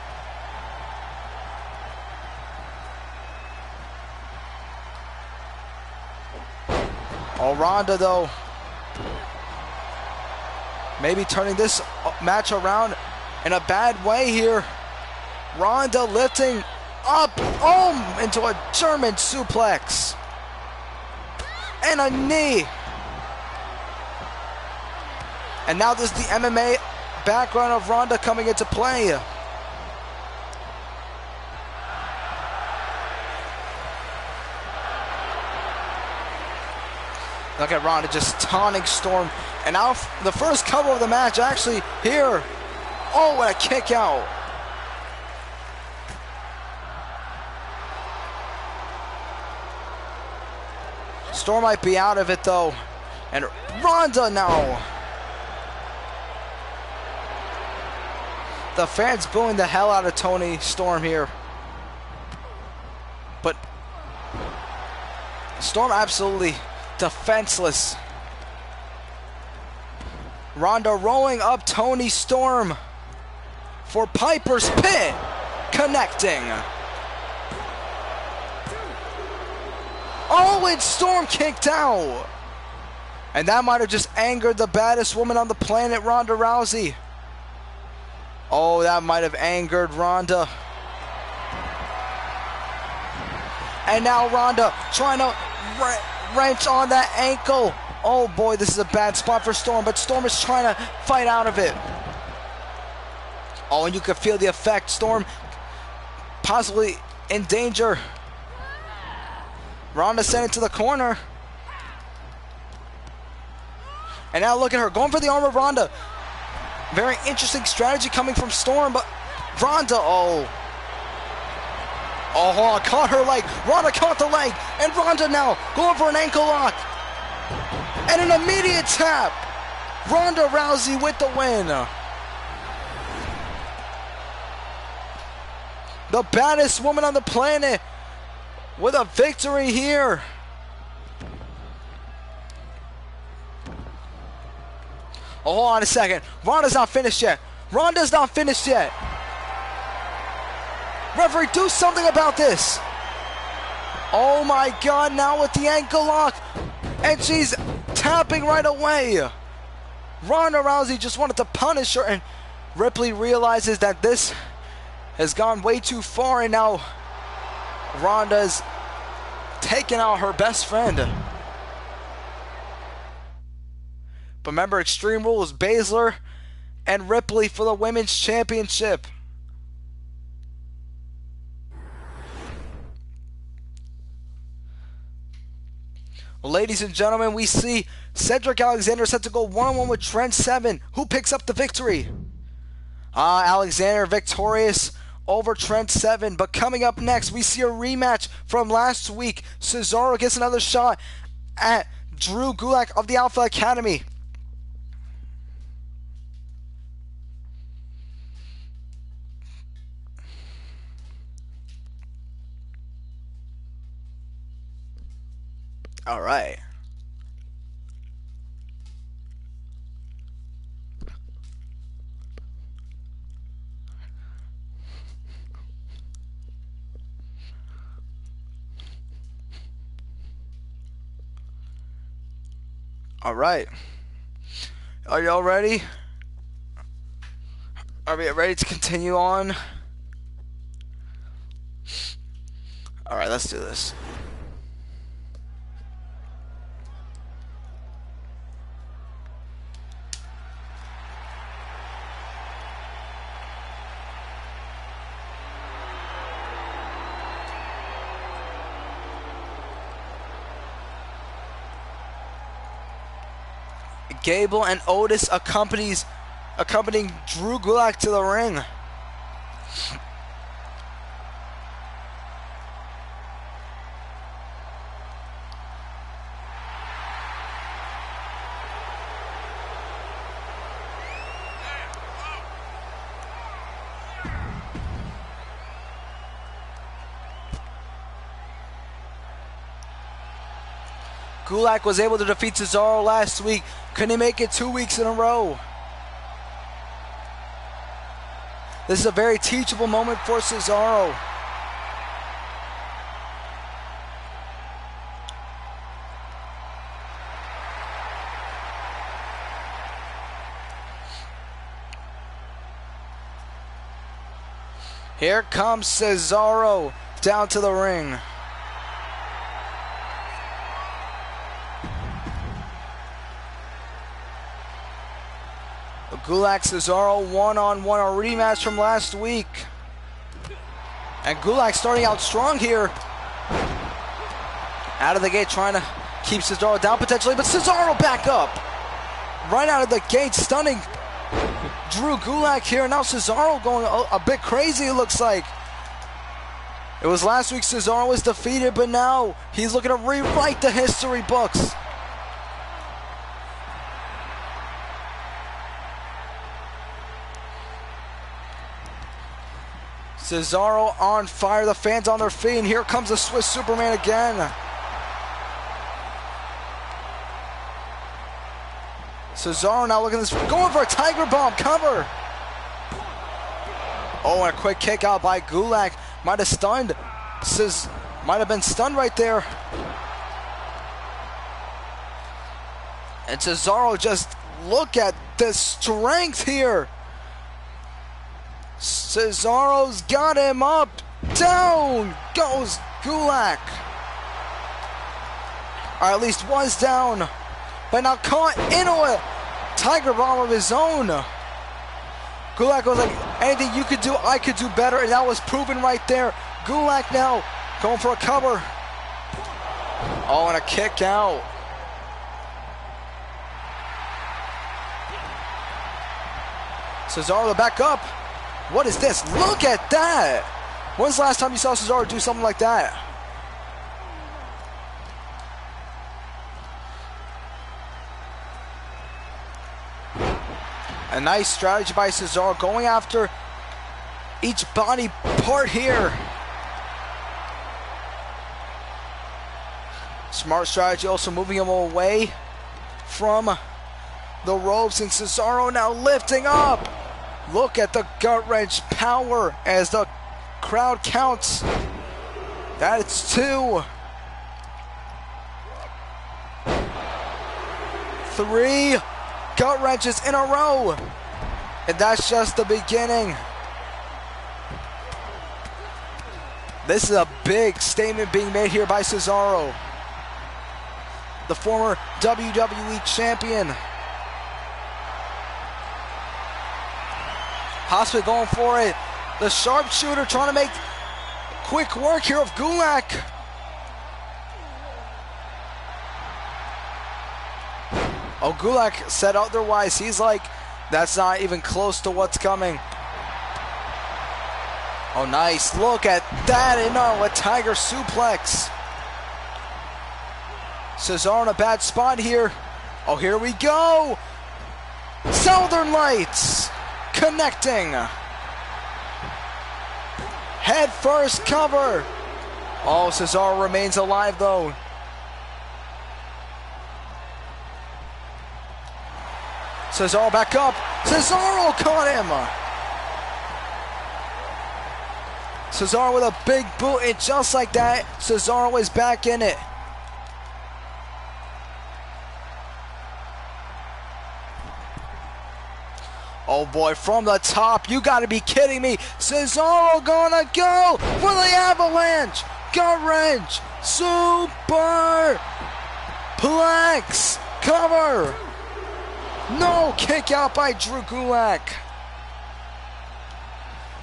Speaker 1: Oh, Ronda, though, maybe turning this match around in a bad way here. Ronda lifting up, into a German suplex. And a knee. And now there's the MMA background of Ronda coming into play. Look at Ronda just taunting Storm. And now the first cover of the match actually here. Oh, what a kick out. Storm might be out of it though. And Ronda now. The fans booing the hell out of Toni Storm here. But Storm absolutely defenseless. Ronda rolling up Toni Storm for Piper's Pit. Connecting. Oh, and Storm kicked out. And that might have just angered the baddest woman on the planet, Ronda Rousey. Oh, that might have angered Ronda. And now Ronda trying to wrench on that ankle. Oh boy, this is a bad spot for Storm, but Storm is trying to fight out of it. Oh, and you can feel the effect. Storm possibly in danger. Ronda sent it to the corner. And now look at her going for the arm of Ronda. Very interesting strategy coming from Storm, but Ronda, oh, hold on, caught her leg. Ronda caught the leg, and Ronda now going for an ankle lock. And an immediate tap. Ronda Rousey with the win. The baddest woman on the planet with a victory here. Oh, hold on a second. Ronda's not finished yet. Ronda's not finished yet. Referee, do something about this. Oh my God, now with the ankle lock. And she's tapping right away. Ronda Rousey just wanted to punish her, and Ripley realizes that this has gone way too far, and now Ronda's taking out her best friend. But remember, Extreme Rules, Baszler and Ripley for the Women's Championship. Well, ladies and gentlemen, we see Cedric Alexander set to go one-on-one with Trent Seven. Who picks up the victory? Alexander victorious over Trent Seven. But coming up next, we see a rematch from last week. Cesaro gets another shot at Drew Gulak of the Alpha Academy. All right. All right. Are y'all ready? Are we ready to continue on? All right, let's do this. Gable and Otis accompanying Drew Gulak to the ring. Gulak was able to defeat Cesaro last week. Couldn't he make it 2 weeks in a row? This is a very teachable moment for Cesaro. Here comes Cesaro down to the ring. Gulak Cesaro one-on-one, a rematch from last week. And Gulak starting out strong here. Out of the gate trying to keep Cesaro down potentially, but Cesaro back up. Right out of the gate, stunning Drew Gulak here. Now Cesaro going a bit crazy, it looks like. It was last week Cesaro was defeated, but now he's looking to rewrite the history books. Cesaro on fire, the fans on their feet, and here comes the Swiss Superman again. Cesaro now looking at this, going for a Tiger Bomb cover. Oh, and a quick kick out by Gulak. Might have stunned. Might have been stunned right there. And Cesaro, just look at the strength here. Cesaro's got him up. Down goes Gulak. Or at least was down. But now caught into a Tiger Bomb of his own. Gulak was like, anything you could do, I could do better. And that was proven right there. Gulak now going for a cover. Oh, and a kick out. Cesaro to back up. What is this? Look at that! When's the last time you saw Cesaro do something like that? A nice strategy by Cesaro, going after each body part here. Smart strategy, also moving him away from the ropes, and Cesaro now lifting up. Look at the gut wrench power as the crowd counts. That's 2. 3 gut wrenches in a row. And that's just the beginning. This is a big statement being made here by Cesaro, the former WWE champion. Hospital going for it. The sharpshooter trying to make quick work here of Gulak. Oh, Gulak said otherwise. He's like, that's not even close to what's coming. Oh, nice. Look at that. And a tiger suplex. Cesaro in a bad spot here. Oh, here we go. Southern Lights. Connecting. Head first cover. Oh, Cesaro remains alive though. Cesaro back up. Cesaro caught him. Cesaro with a big boot, and just like that, Cesaro is back in it. Oh boy, from the top, you gotta be kidding me. Cesaro gonna go for the avalanche. Gut wrench, superplex, cover. No, kick out by Drew Gulak.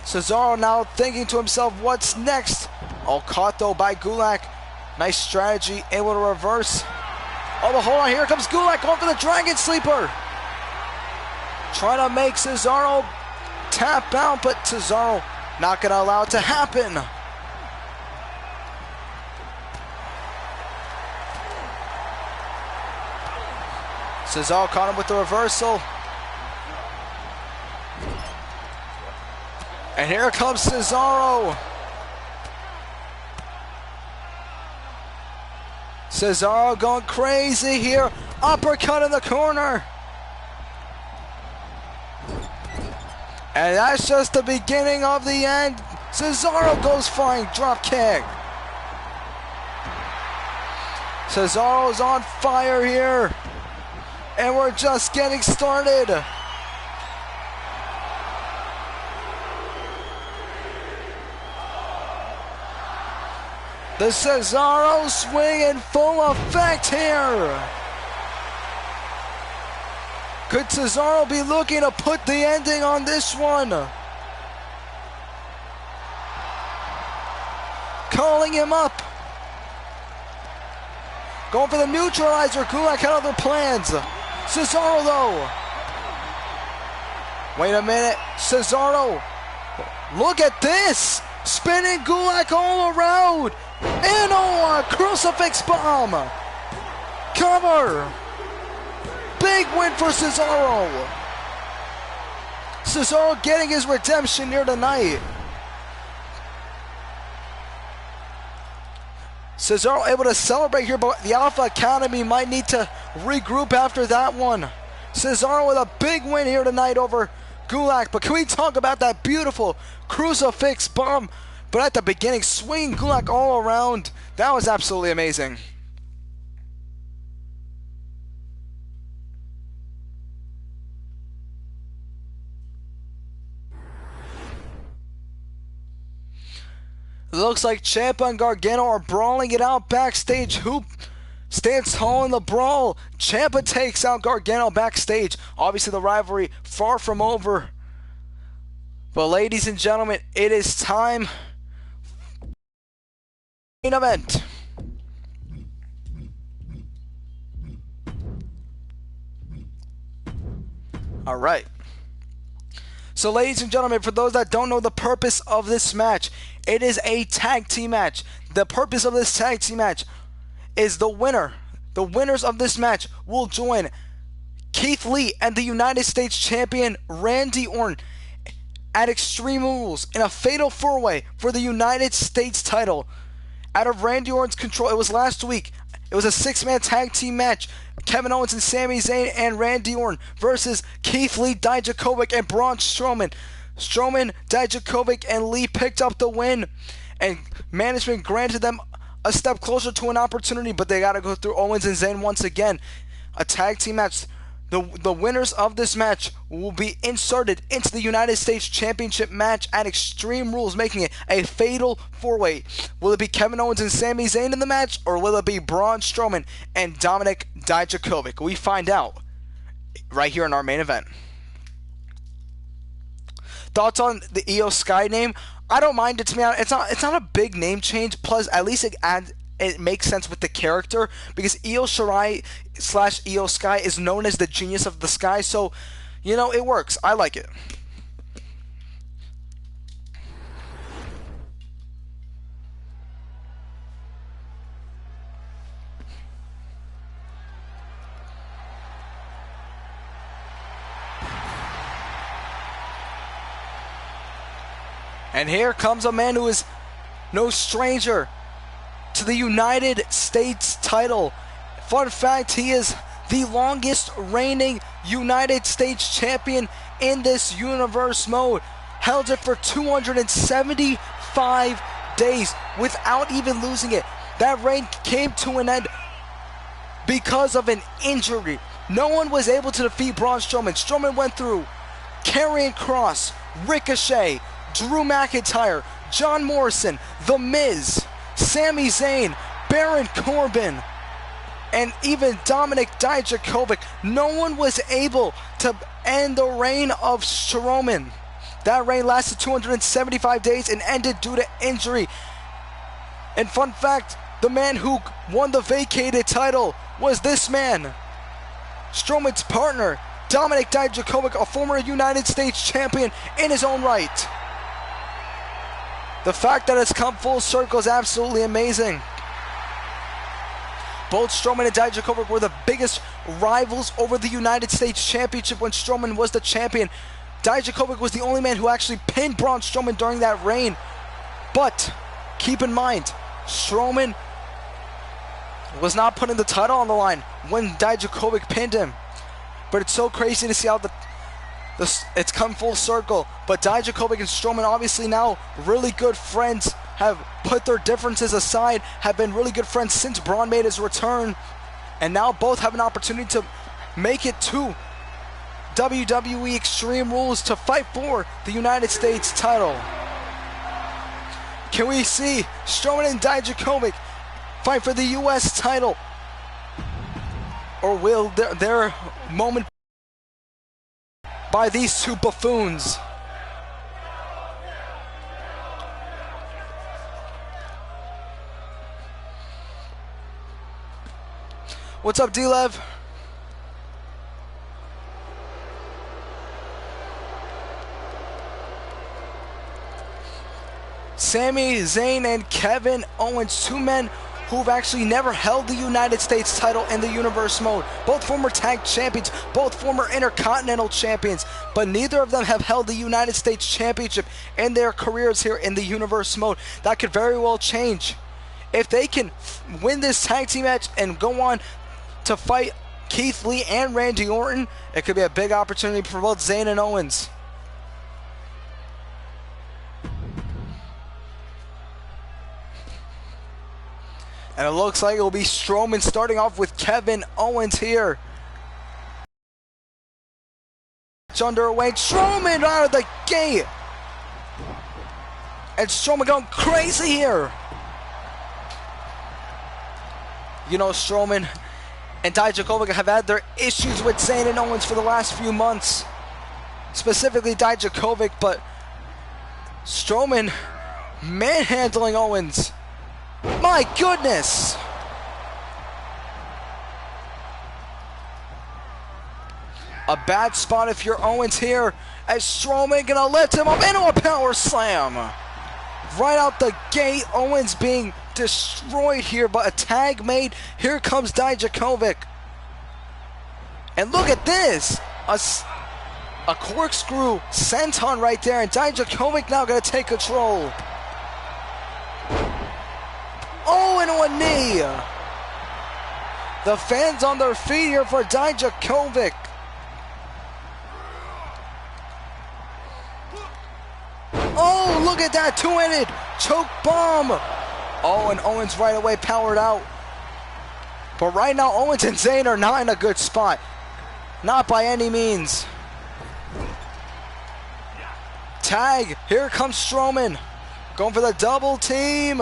Speaker 1: Cesaro now thinking to himself, what's next? Oh, caught though by Gulak. Nice strategy, able to reverse. Oh, but hold on, here comes Gulak going for the Dragon Sleeper. Trying to make Cesaro tap out, but Cesaro not going to allow it to happen. Cesaro caught him with the reversal. And here comes Cesaro. Cesaro going crazy here. Uppercut in the corner. And that's just the beginning of the end. Cesaro goes flying, drop kick. Cesaro's on fire here. And we're just getting started. The Cesaro swing in full effect here. Could Cesaro be looking to put the ending on this one? Calling him up. Going for the neutralizer. Gulak had other plans. Cesaro though. Wait a minute. Cesaro. Look at this. Spinning Gulak all around. And a crucifix bomb. Cover. Big win for Cesaro. Cesaro getting his redemption here tonight. Cesaro able to celebrate here, but the Alpha Academy might need to regroup after that one. Cesaro with a big win here tonight over Gulak. But can we talk about that beautiful crucifix bomb? But at the beginning, swinging Gulak all around. That was absolutely amazing. Looks like Ciampa and Gargano are brawling it out backstage. Hoop stands tall in the brawl. Ciampa takes out Gargano backstage. Obviously the rivalry far from over. But ladies and gentlemen, it is time. Main event. All right. So ladies and gentlemen, for those that don't know the purpose of this match, it is a tag team match. The purpose of this tag team match is the winners of this match will join Keith Lee and the United States Champion Randy Orton at Extreme Rules in a fatal four-way for the United States title. Out of Randy Orton's control, it was last week. It was a six-man tag team match. Kevin Owens and Sami Zayn and Randy Orton versus Keith Lee, Dijakovic, and Braun Strowman. Strowman, Dijakovic, and Lee picked up the win, and management granted them a step closer to an opportunity, but they got to go through Owens and Zayn once again. A tag team match. The winners of this match will be inserted into the United States Championship match at Extreme Rules, making it a fatal four-way. Will it be Kevin Owens and Sami Zayn in the match, or will it be Braun Strowman and Dominik Dijakovic? We find out right here in our main event. Thoughts on the Io Sky name? I don't mind it. To me, it's not a big name change. Plus, at least it makes sense with the character, because Io Shirai / Io Sky is known as the genius of the sky, so you know, it works. I like it. And here comes a man who is no stranger to the United States title. Fun fact, he is the longest reigning United States champion in this universe mode. Held it for 275 days without even losing it. That reign came to an end because of an injury. No one was able to defeat Braun Strowman. Strowman went through Karrion Kross, Ricochet, Drew McIntyre, John Morrison, The Miz, Sami Zayn, Baron Corbin, and even Dominik Dijakovic. No one was able to end the reign of Strowman. That reign lasted 275 days and ended due to injury. And fun fact, the man who won the vacated title was this man, Strowman's partner, Dominik Dijakovic, a former United States champion in his own right. The fact that it's come full circle is absolutely amazing. Both Strowman and Dijakovic were the biggest rivals over the United States Championship when Strowman was the champion. Dijakovic was the only man who actually pinned Braun Strowman during that reign. But keep in mind, Strowman was not putting the title on the line when Dijakovic pinned him. But it's so crazy to see how It's come full circle, but Dijakovic and Strowman, obviously now really good friends, have put their differences aside, have been really good friends since Braun made his return, and now both have an opportunity to make it to WWE Extreme Rules to fight for the United States title. Can we see Strowman and Dijakovic fight for the US title? Or will their moment by these two buffoons? What's up, D-Lev? Sami Zayn and Kevin Owens, two men who've actually never held the United States title in the Universe mode. Both former tag champions, both former Intercontinental champions, but neither of them have held the United States Championship in their careers here in the Universe mode. That could very well change. If they can win this tag team match and go on to fight Keith Lee and Randy Orton, it could be a big opportunity for both Zayn and Owens. And it looks like it will be Strowman starting off with Kevin Owens here. It's underway. Strowman out of the gate. And Strowman going crazy here. You know, Strowman and Dijakovic have had their issues with Zayn and Owens for the last few months. Specifically Dijakovic, but Strowman manhandling Owens. My goodness! A bad spot if you're Owens here, as Strowman gonna lift him up into a power slam. Right out the gate, Owens being destroyed here, but a tag made. Here comes Dijakovic. And look at this! A corkscrew senton right there, and Dijakovic now gonna take control. Oh, into a knee. The fans on their feet here for Dijakovic. Oh, look at that two-handed choke bomb. Oh, and Owens right away powered out. But right now, Owens and Zayn are not in a good spot. Not by any means. Tag. Here comes Strowman. Going for the double team.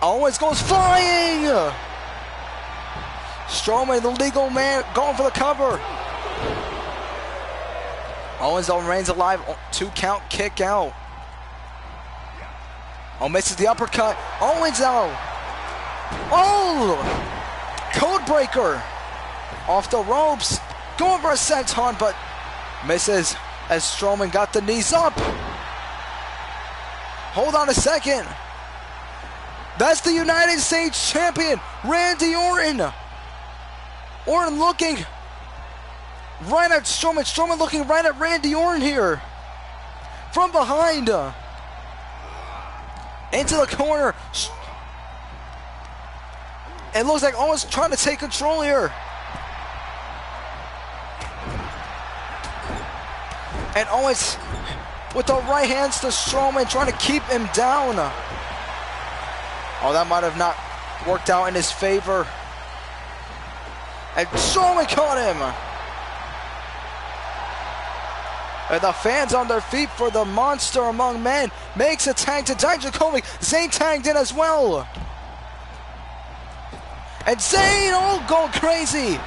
Speaker 1: Owens goes flying! Strowman, the legal man, going for the cover. Owens remains alive. 2 count kick out. Oh, misses the uppercut. Owens now. Oh! Code breaker. Off the ropes. Going for a senton, but misses as Strowman got the knees up. Hold on a second. That's the United States Champion, Randy Orton. Orton looking right at Strowman. Strowman looking right at Randy Orton here. From behind. Into the corner. It looks like Owens trying to take control here. And Owens with the right hands to Strowman, trying to keep him down. Oh, that might have not worked out in his favor. And Strowman caught him. And the fans on their feet for the monster among men. Makes a tag to Dijakovic. Zayn tagged in as well. And Zayn, oh, going crazy.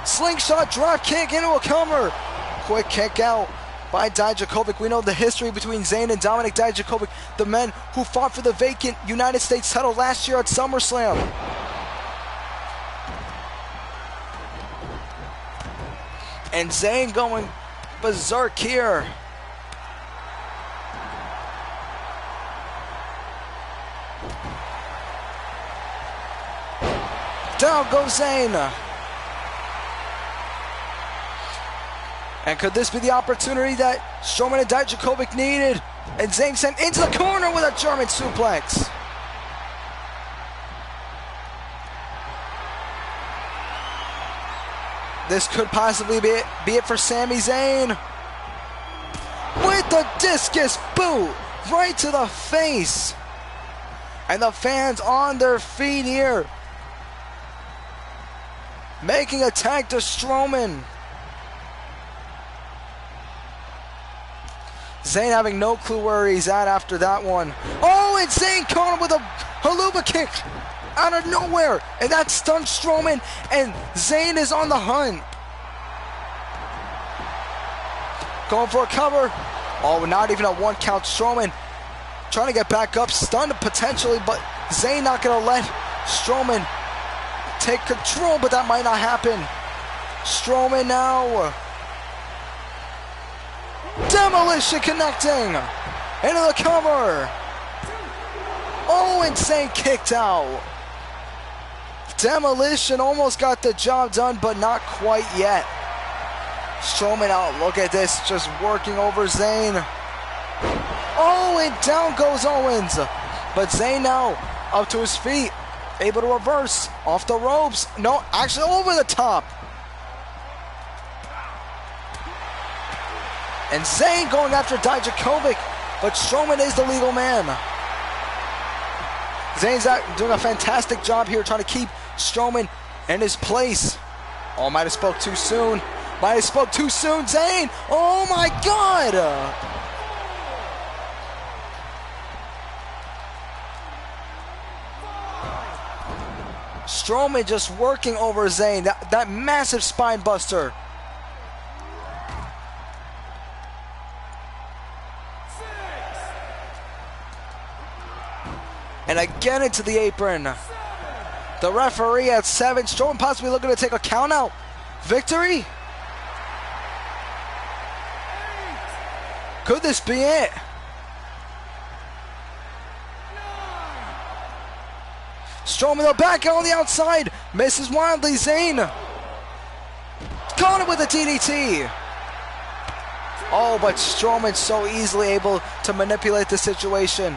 Speaker 1: Slingshot drop kick into a cover. Quick kick out by Dijakovic. We know the history between Zayn and Dominic Dijakovic, the men who fought for the vacant United States title last year at SummerSlam. And Zayn going berserk here. Down goes Zayn. And could this be the opportunity that Strowman and Dijakovic needed? And Zayn sent into the corner with a German suplex. This could possibly be it for Sami Zayn. With the discus boot right to the face. And the fans on their feet here. Making a tag to Strowman. Zayn having no clue where he's at after that one. Oh, and Zayn caught him with a haluva kick out of nowhere. And that stunned Strowman. And Zayn is on the hunt. Going for a cover. Oh, not even a one count. Strowman trying to get back up. Stunned potentially, but Zayn not going to let Strowman take control, but that might not happen. Strowman now. Demolition connecting into the cover. Oh, and Zayn kicked out. Demolition almost got the job done, but not quite yet. Strowman out. Look at this, just working over Zayn. Oh, and down goes Owens. But Zayn now up to his feet, able to reverse off the ropes. No, actually over the top. And Zayn going after Dijakovic, but Strowman is the legal man. Zayn's doing a fantastic job here trying to keep Strowman in his place. Oh, might have spoke too soon. Might have spoke too soon, Zayn. Oh my God. Strowman just working over Zayn. That massive spine buster. And again into the apron. The referee at 7. Strowman possibly looking to take a count out. Victory? Could this be it? Strowman the back on the outside. Misses wildly. Zayn caught him with a DDT. Oh, but Strowman so easily able to manipulate the situation.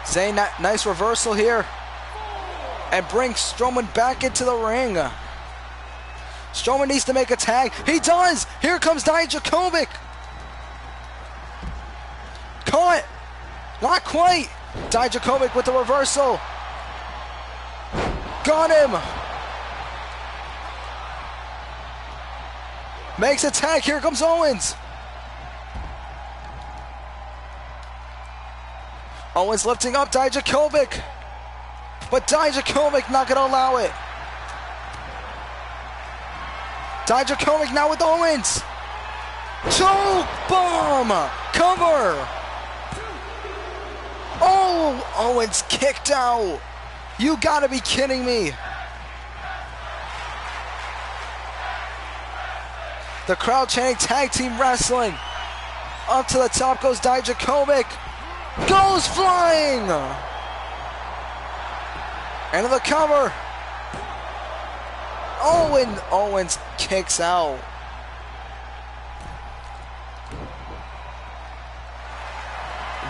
Speaker 1: Zayn, nice reversal here. And brings Strowman back into the ring. Strowman needs to make a tag. He does! Here comes Dijakovic. Caught! Not quite! Dijakovic with the reversal. Got him! Makes a tag. Here comes Owens. Owens lifting up Dijakovic. But Dijakovic not going to allow it. Dijakovic now with Owens. Choke bomb. Cover. Oh, Owens kicked out. You got to be kidding me. The crowd chanting tag team wrestling. Up to the top goes Dijakovic. Goes flying. Into the cover. Owens kicks out.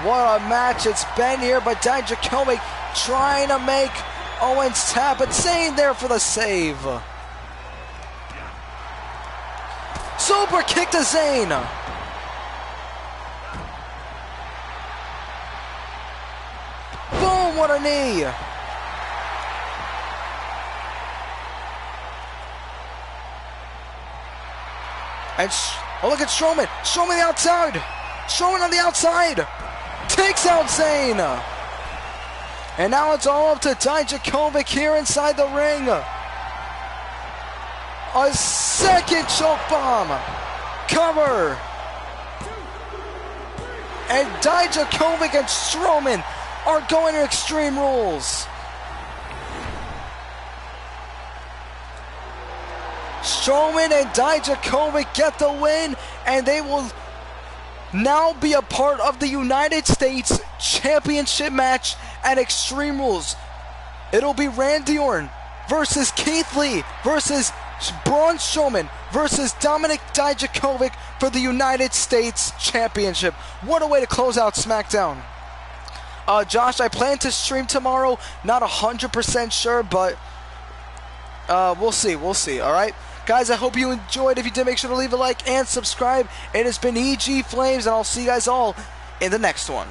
Speaker 1: What a match it's been here, but Dijakovic trying to make Owens tap, but Zayn there for the save. Super kick to Zayn. Boom, what a knee. And look at Strowman. Strowman on the outside. Strowman on the outside. Takes out Zayn. And now it's all up to Dijakovic here inside the ring. A second choke bomb. Cover. And Dijakovic and Strowman are going to Extreme Rules. Strowman and Dijakovic get the win, and they will now be a part of the United States Championship match at Extreme Rules. It'll be Randy Orton versus Keith Lee versus Braun Strowman versus Dominic Dijakovic for the United States Championship. What a way to close out SmackDown. Josh, I plan to stream tomorrow. Not 100% sure, but we'll see. We'll see. All right, guys. I hope you enjoyed. If you did, make sure to leave a like and subscribe. It has been EG Flames, and I'll see you guys all in the next one.